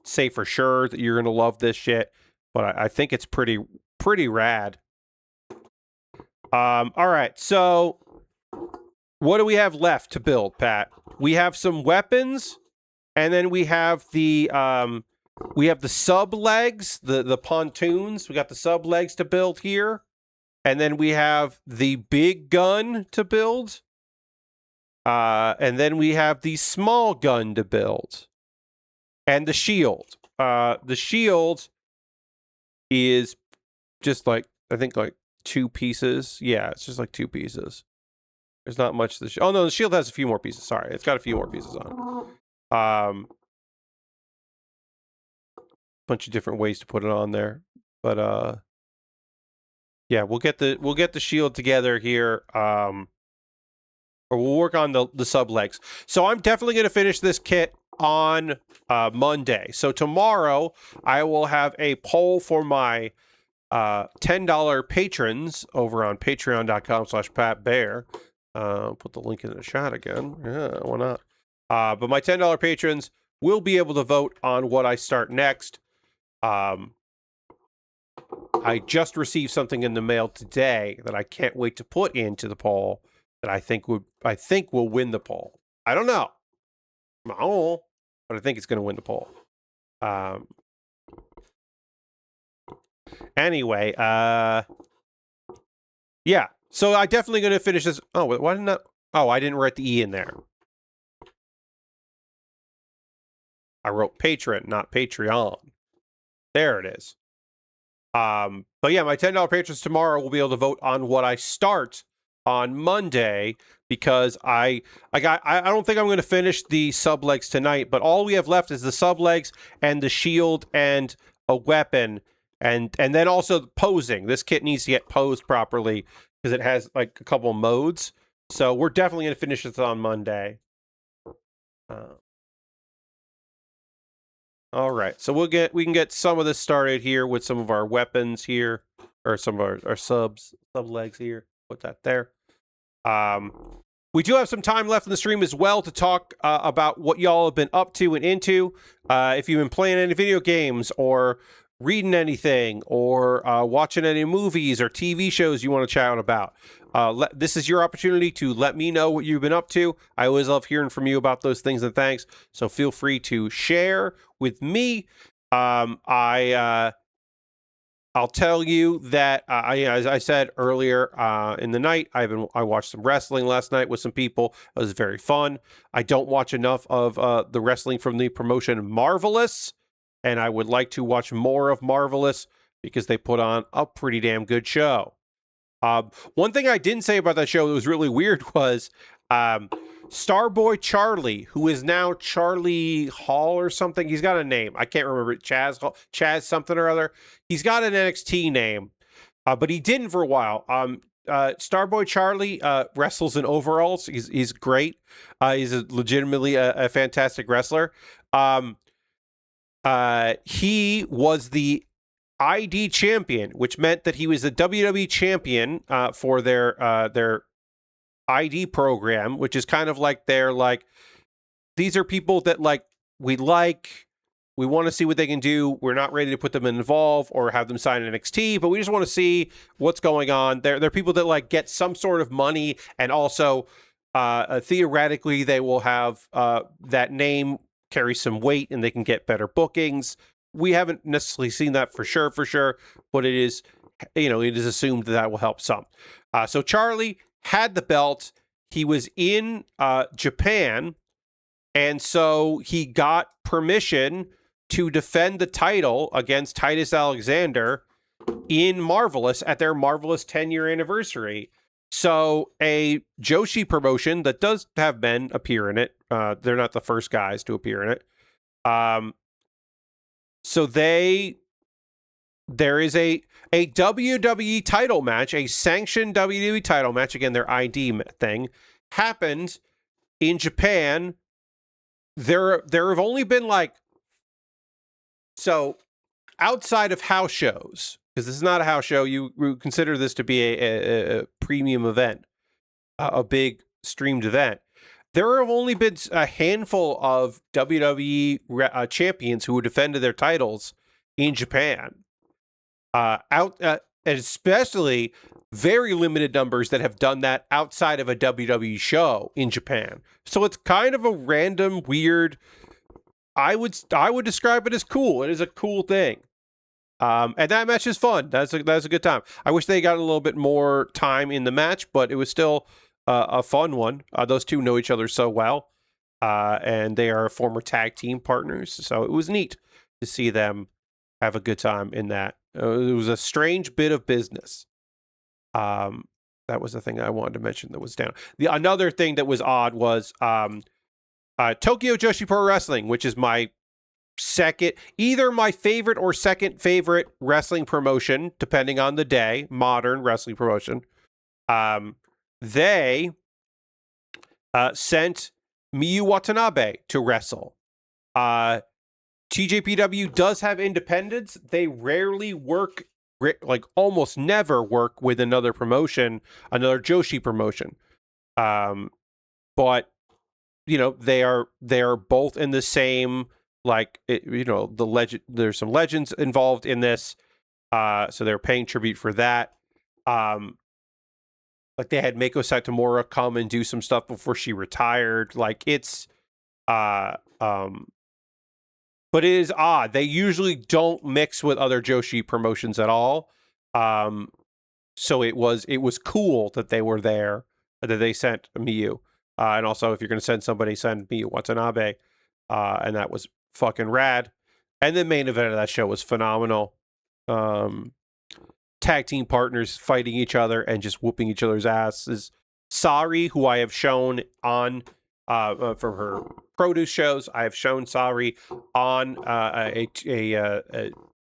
say for sure that you're gonna love this shit, but I think it's pretty rad. All right, so what do we have left to build, Pat? We have some weapons, and then we have the sub legs, the pontoons. We got the sub legs to build here, and then we have the big gun to build, and then we have the small gun to build, and the shield. The shield is just like, I think, like 2 pieces. Yeah, it's just like 2 pieces. There's not much to the oh no, the shield has a few more pieces. Sorry, it's got a few more pieces on. Bunch of different ways to put it on there, but yeah, we'll get the shield together here, or we'll work on the sub legs. So I'm definitely going to finish this kit on Monday. So tomorrow I will have a poll for my $10 patrons over on patreon.com/PatBaer. Put the link in the chat again. Yeah, why not? But my $10 patrons will be able to vote on what I start next. I just received something in the mail today that I can't wait to put into the poll that I think will win the poll. I don't know. But I think it's going to win the poll. Anyway, yeah. So I'm definitely going to finish this. Oh, why didn't that? Oh, I didn't write the E in there. I wrote patron, not Patreon. There it is. But yeah, my $10 patrons tomorrow will be able to vote on what I start on Monday, because I don't think I'm going to finish the sub legs tonight, but all we have left is the sub legs and the shield and a weapon, and then also posing. This kit needs to get posed properly because it has like a couple modes. So we're definitely going to finish this on Monday. All right, so we can get some of this started here with some of our weapons here, or some of our sub legs here. Put that there. We do have some time left in the stream as well to talk about what y'all have been up to and into. If you've been playing any video games, or reading anything, or watching any movies or TV shows you want to chat about, this is your opportunity to let me know what you've been up to. I always love hearing from you about those things and thanks. So feel free to share with me. I'll tell you that, as I said earlier in the night, I watched some wrestling last night with some people. It was very fun. I don't watch enough of the wrestling from the promotion Marvelous, and I would like to watch more of Marvelous because they put on a pretty damn good show. One thing I didn't say about that show that was really weird was Starboy Charlie, who is now Charlie Hall or something. He's got a name. I can't remember it. Chaz something or other. He's got an NXT name, but he didn't for a while. Starboy Charlie wrestles in overalls. He's great. He's legitimately a fantastic wrestler. He was the ID champion, which meant that he was the WWE champion for their ID program, which is kind of like these are people that we want to see what they can do. We're not ready to put them in Evolve or have them sign NXT, but we just want to see what's going on. They're people that get some sort of money, and also theoretically they will have that name carry some weight and they can get better bookings. We haven't necessarily seen that for sure, but it is, it is assumed that will help some. So Charlie had the belt. He was in Japan, and so he got permission to defend the title against Titus Alexander in Marvelous at their Marvelous 10-year anniversary. So a Joshi promotion that does have men appear in it. They're not the first guys to appear in it. So they there is a WWE title match, a sanctioned WWE title match. Again, their ID thing happened in Japan. There have only been like, so outside of house shows, because this is not a house show, you consider this to be a premium event, a big streamed event. There have only been a handful of WWE champions who defended their titles in Japan. And especially very limited numbers that have done that outside of a WWE show in Japan. So it's kind of a random, weird. I would describe it as cool. It is a cool thing. And that match is fun. That's a good time. I wish they got a little bit more time in the match, but it was still a fun one. Those two know each other so well, and they are former tag team partners. So it was neat to see them have a good time in that. It was a strange bit of business. That was the thing I wanted to mention that was down. Another thing that was odd was Tokyo Joshi Pro Wrestling, which is my either my favorite or second favorite wrestling promotion, depending on the day, modern wrestling promotion. They sent Miyu Watanabe to wrestle. TJPW does have independence. They rarely work, like almost never work with another promotion, another Joshi promotion. But they are both in the same, like, the legend. There's some legends involved in this, so they're paying tribute for that. Like they had Meiko Satomura come and do some stuff before she retired. Like it's, but it is odd. They usually don't mix with other Joshi promotions at all. So it was cool that they were there, that they sent Miyu. And also, if you're going to send somebody, send Miyu Watanabe. And that was fucking rad. And the main event of that show was phenomenal. Tag team partners fighting each other and just whooping each other's asses. Sari, who I have shown on from her produce shows, I have shown Sari on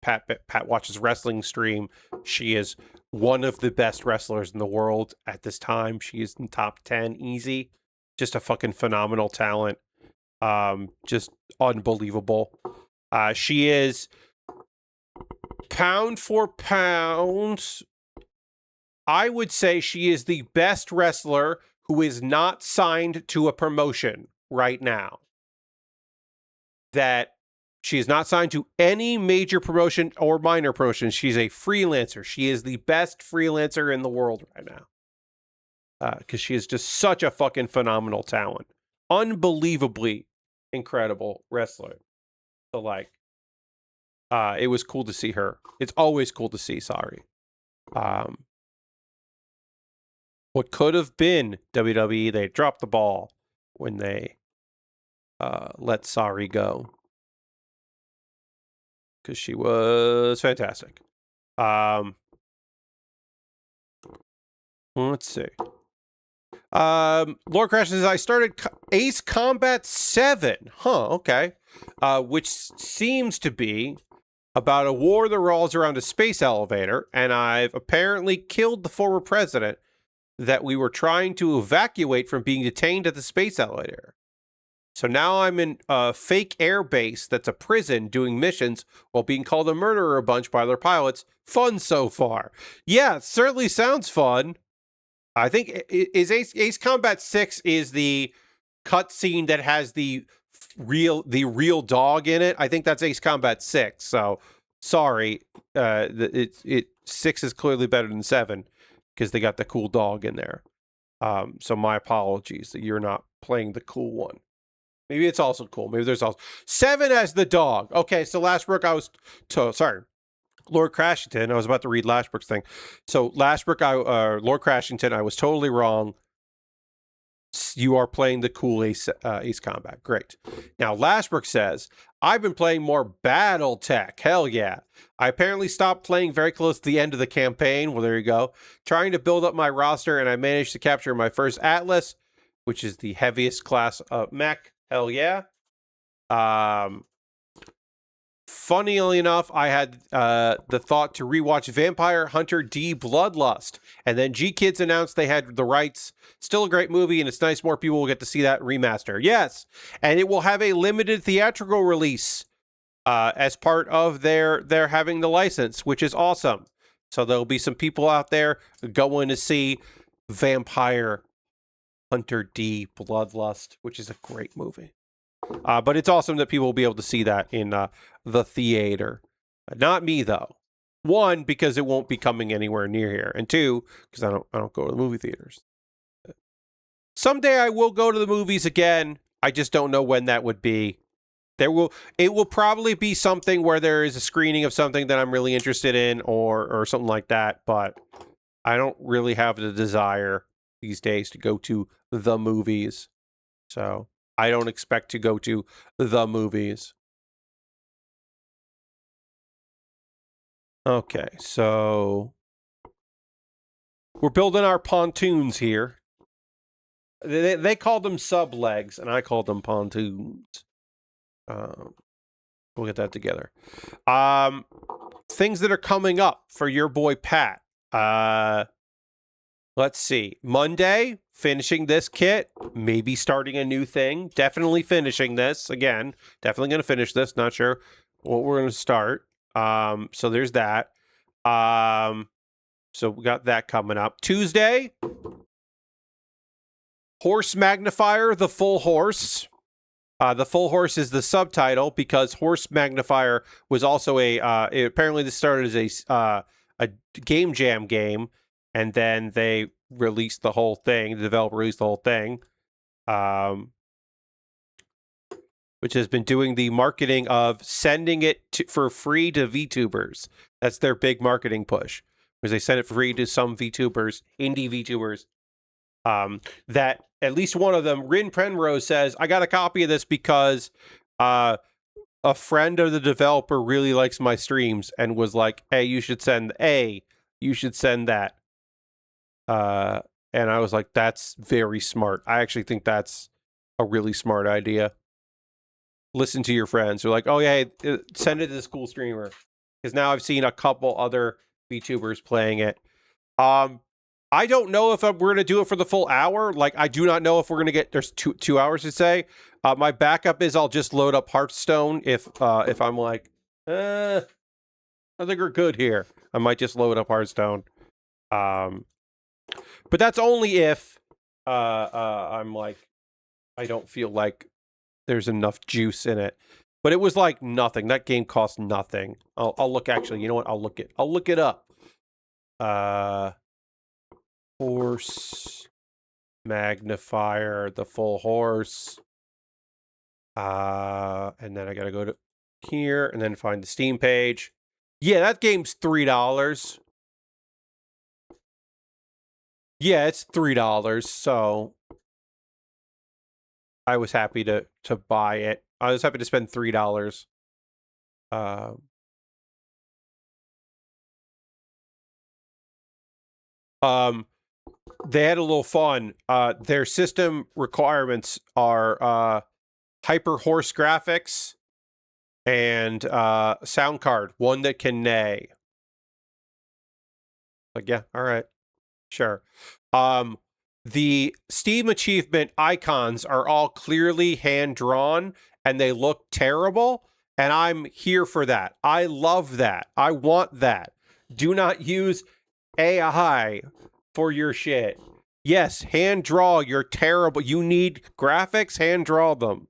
Pat Watches Wrestling stream. She is one of the best wrestlers in the world at this time. She is in top 10 easy. Just a fucking phenomenal talent. Just unbelievable. She is, pound for pound, I would say she is the best wrestler who is not signed to a promotion right now. That she is not signed to any major promotion or minor promotion. She's a freelancer. She is the best freelancer in the world right now. Because she is just such a fucking phenomenal talent. Unbelievably incredible wrestler. So, like, it was cool to see her. It's always cool to see Sari. What could have been WWE, they dropped the ball when they let Sari go. Because she was fantastic. Let's see. Lord Crash says, I started Ace Combat 7. Huh, okay. Which seems to be about a war that revolves around a space elevator, and I've apparently killed the former president that we were trying to evacuate from being detained at the space elevator. So now I'm in a fake air base that's a prison doing missions while being called a murderer a bunch by other pilots. Fun so far. Yeah, it certainly sounds fun. I think Ace Combat 6 is the cutscene that has the real dog in it. I think that's Ace Combat 6. So sorry, 6 is clearly better than 7 because they got the cool dog in there. So my apologies that you're not playing the cool one. Maybe it's also cool. Maybe there's also 7 as the dog. Okay, so Lashbrook, sorry. Lord Crashington, I was about to read Lashbrook's thing. So Lashbrook, Lord Crashington, I was totally wrong. You are playing the cool Ace Combat. Great. Now, Lashbrook says, I've been playing more Battletech. Hell yeah. I apparently stopped playing very close to the end of the campaign. Well, there you go. Trying to build up my roster, and I managed to capture my first Atlas, which is the heaviest class mech. Hell yeah. funnily enough, I had the thought to rewatch Vampire Hunter D Bloodlust. And then G-Kids announced they had the rights. Still a great movie, and it's nice more people will get to see that remaster. Yes, and it will have a limited theatrical release as part of their having the license, which is awesome. So there'll be some people out there going to see Vampire Hunter D Bloodlust, which is a great movie. But it's awesome that people will be able to see that in the theater. Not me though. One, because it won't be coming anywhere near here, and two, because I don't go to the movie theaters. Someday I will go to the movies again. I just don't know when that would be. It will probably be something where there is a screening of something that I'm really interested in, or something like that. But I don't really have the desire these days to go to the movies. So I don't expect to go to the movies. Okay, so we're building our pontoons here. They called them sub legs, and I called them pontoons. We'll get that together. Things that are coming up for your boy Pat. Let's see. Monday, finishing this kit, maybe starting a new thing. Definitely finishing this. Again, definitely going to finish this. Not sure what we're going to start. So there's that. So we got that coming up. Tuesday, Horse Magnifier, the full horse. The full horse is the subtitle because Horse Magnifier was also apparently this started as a game jam game, and then they released the whole thing. The developer released the whole thing, which has been doing the marketing of sending it for free to VTubers. That's their big marketing push, because they send it for free to some VTubers, indie VTubers. That at least one of them, Rin Penrose, says, I got a copy of this because a friend of the developer really likes my streams and was like, hey, you should send that. And I was like, that's very smart. I actually think that's a really smart idea. Listen to your friends. They're like, oh yeah, send it to this cool streamer. Because now I've seen a couple other VTubers playing it. I don't know if we're going to do it for the full hour. Like, I do not know if we're going to get, there's two hours to say. My backup is I'll just load up Hearthstone if I'm like, I think we're good here. I might just load up Hearthstone. But that's only if I'm like, I don't feel like there's enough juice in it. But it was like nothing. That game cost nothing. I'll look, actually, you know what? I'll look it up. Horse Magnifier, the full horse. And then I gotta go to here and then find the Steam page. Yeah, that game's $3. Yeah, it's $3. So I was happy to buy it. I was happy to spend $3. They had a little fun. Their system requirements are hyper horse graphics and sound card, one that can neigh. Like, yeah, all right, sure. The Steam achievement icons are all clearly hand drawn and they look terrible, and I'm here for that. I love that. I want that. Do not use AI for your shit. Yes, hand draw your terrible. You need graphics, hand draw them.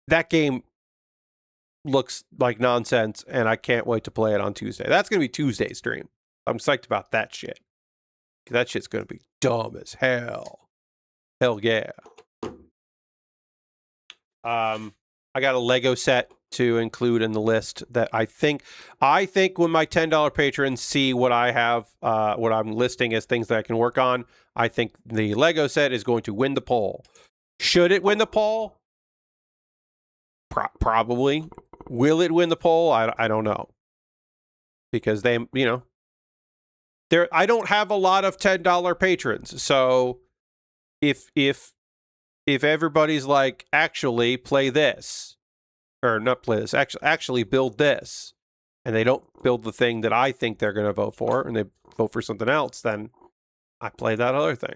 That game looks like nonsense, and I can't wait to play it on Tuesday. That's going to be Tuesday's stream. I'm psyched about that shit. That shit's going to be dumb as hell. Hell yeah. I got a Lego set to include in the list that I think when my $10 patrons see what I have, what I'm listing as things that I can work on, I think the Lego set is going to win the poll. Should it win the poll? Probably. Will it win the poll? I don't know. Because they, I don't have a lot of $10 patrons. So if if everybody's like, actually play this, or not play this, actually build this, and they don't build the thing that I think they're going to vote for, and they vote for something else, then I play that other thing.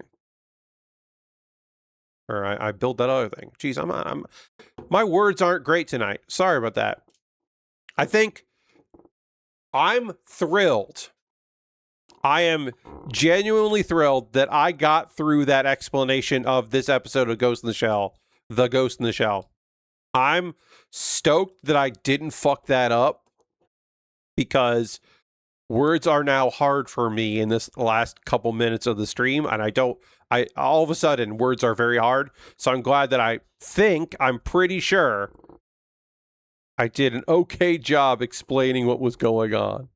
Or I build that other thing. Jeez, my words aren't great tonight. Sorry about that. I think I'm thrilled. I am genuinely thrilled that I got through that explanation of this episode of Ghost in the Shell, The Ghost in the Shell. I'm stoked that I didn't fuck that up, because words are now hard for me in this last couple minutes of the stream, and I all of a sudden words are very hard. So I'm glad that I'm pretty sure I did an okay job explaining what was going on.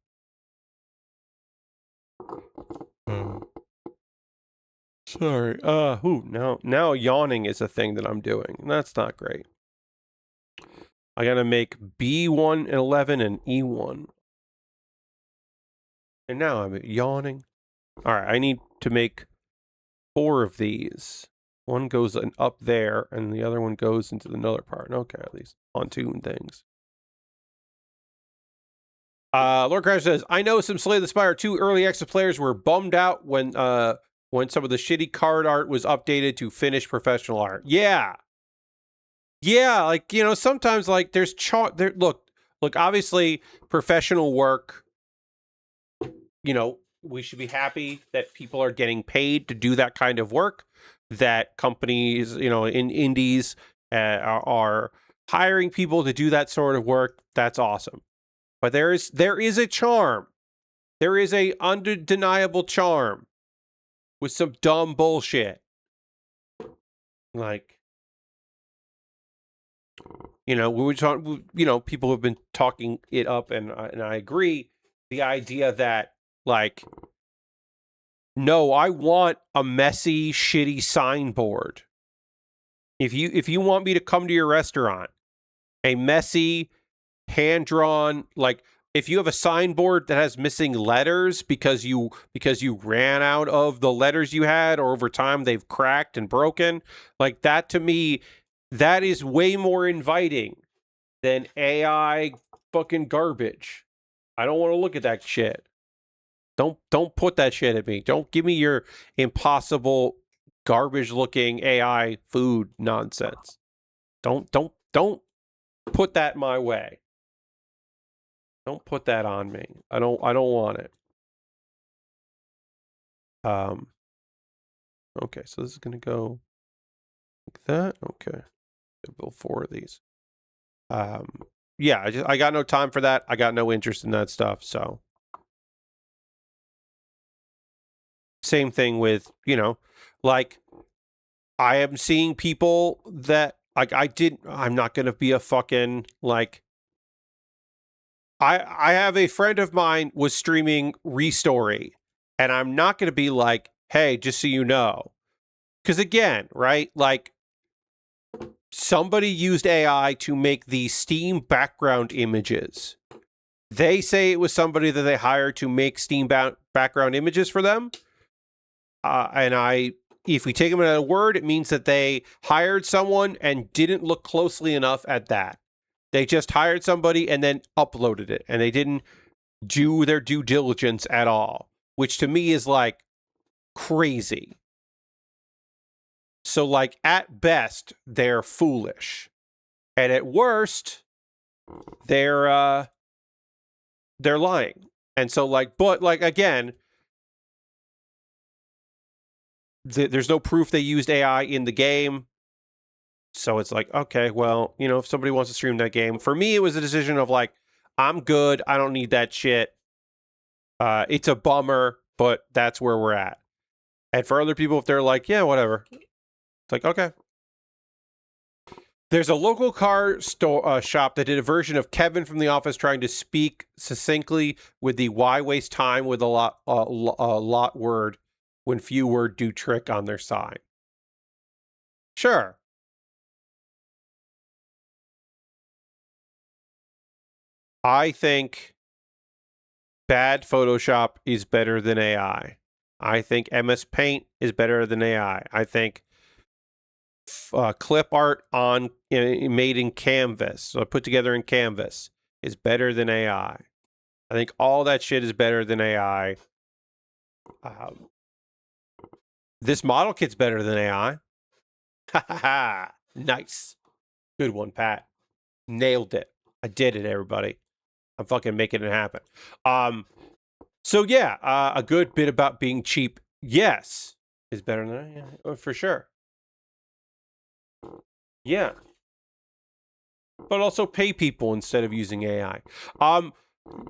Sorry. Now yawning is a thing that I'm doing. That's not great. I gotta make B1 and 11 and E1. And now I'm yawning. All right, I need to make 4 of these. One goes up there, and the other one goes into another part. Okay, at least pontoon things. Lord Crash says, I know some Slay the Spire 2 early access players were bummed out when some of the shitty card art was updated to finished professional art. Yeah. Yeah, like, you know, sometimes like there's look, obviously professional work, you know, we should be happy that people are getting paid to do that kind of work, that companies, you know, in indies are hiring people to do that sort of work. That's awesome. But there is a charm. There is a undeniable charm with some dumb bullshit. Like, you know, we were talking, you know, people have been talking it up, and I agree. The idea that, like, no, I want a messy, shitty signboard. If you want me to come to your restaurant, a messy, hand-drawn, like, if you have a signboard that has missing letters because you ran out of the letters you had, or over time they've cracked and broken, like, that to me, that is way more inviting than AI fucking garbage. I don't want to look at that shit. Don't put that shit at me. Don't give me your impossible garbage looking AI food nonsense. Don't put that my way. Don't put that on me. I don't want it. Okay, so this is gonna go like that. Okay. I'll build 4 of these. Yeah, I got no time for that. I got no interest in that stuff, so same thing with, you know, like, I am seeing people that, like, I'm not going to be a fucking, like, I have a friend of mine was streaming Restory, and I'm not going to be like, hey, just so you know. Because again, right, like, somebody used AI to make the Steam background images. They say it was somebody that they hired to make Steam background images for them. And if we take them at a word, it means that they hired someone and didn't look closely enough at that. They just hired somebody and then uploaded it, and they didn't do their due diligence at all, which to me is like crazy. So, like, at best, they're foolish, and at worst, they're lying. And so, like, but like, again, there's no proof they used AI in the game. So it's like, okay, well, you know, if somebody wants to stream that game, for me, it was a decision of like, I'm good. I don't need that shit. It's a bummer, but that's where we're at. And for other people, if they're like, yeah, whatever, it's like, okay. There's a local car store shop that did a version of Kevin from The Office trying to speak succinctly with the "why waste time with a lot word when few word do trick" on their sign. Sure. I think bad Photoshop is better than AI. I think MS Paint is better than AI. I think clip art on made in Canvas, so put together in Canvas, is better than AI. I think all that shit is better than AI. This model kit's better than AI. Ha ha ha! Nice, good one, Pat. Nailed it. I did it, everybody. I'm fucking making it happen. So yeah, a good bit about being cheap, yes, is better than AI, for sure. Yeah. But also pay people instead of using AI.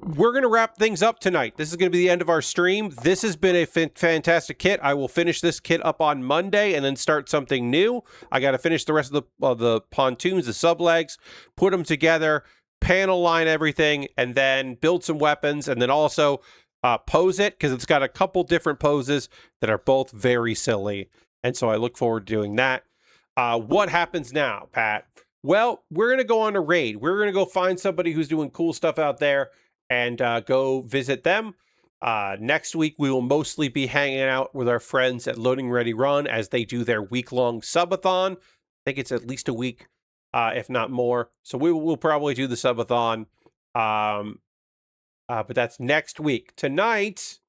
We're going to wrap things up tonight. This is going to be the end of our stream. This has been a fantastic kit. I will finish this kit up on Monday and then start something new. I got to finish the rest of the pontoons, the sub legs, put them together, panel line everything, and then build some weapons, and then also pose it, because it's got a couple different poses that are both very silly. And so I look forward to doing that. What happens now, Pat? Well, we're going to go on a raid. We're going to go find somebody who's doing cool stuff out there and go visit them. Next week, we will mostly be hanging out with our friends at Loading Ready Run as they do their week-long subathon. I think it's at least a week, if not more. So we'll probably do the subathon. But that's next week. Tonight,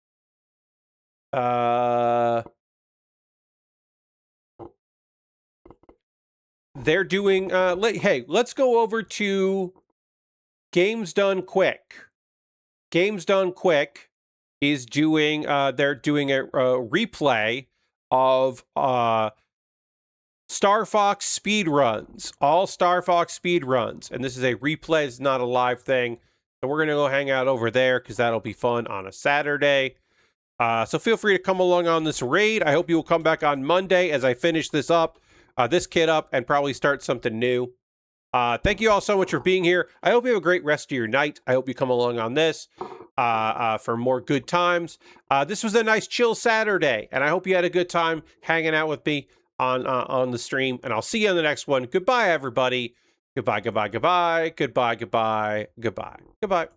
they're doing, hey, let's go over to Games Done Quick. Games Done Quick is doing, they're doing a replay of Star Fox speed runs, all Star Fox speed runs. And this is a replay, it's not a live thing. So we're going to go hang out over there because that'll be fun on a Saturday. So feel free to come along on this raid. I hope you will come back on Monday as I finish this up. This kit up and probably start something new. Thank you all so much for being here. I hope you have a great rest of your night. I hope you come along on this for more good times. This was a nice chill Saturday, and I hope you had a good time hanging out with me on the stream. And I'll see you on the next one. Goodbye, everybody. Goodbye, goodbye, goodbye, goodbye, goodbye, goodbye, goodbye.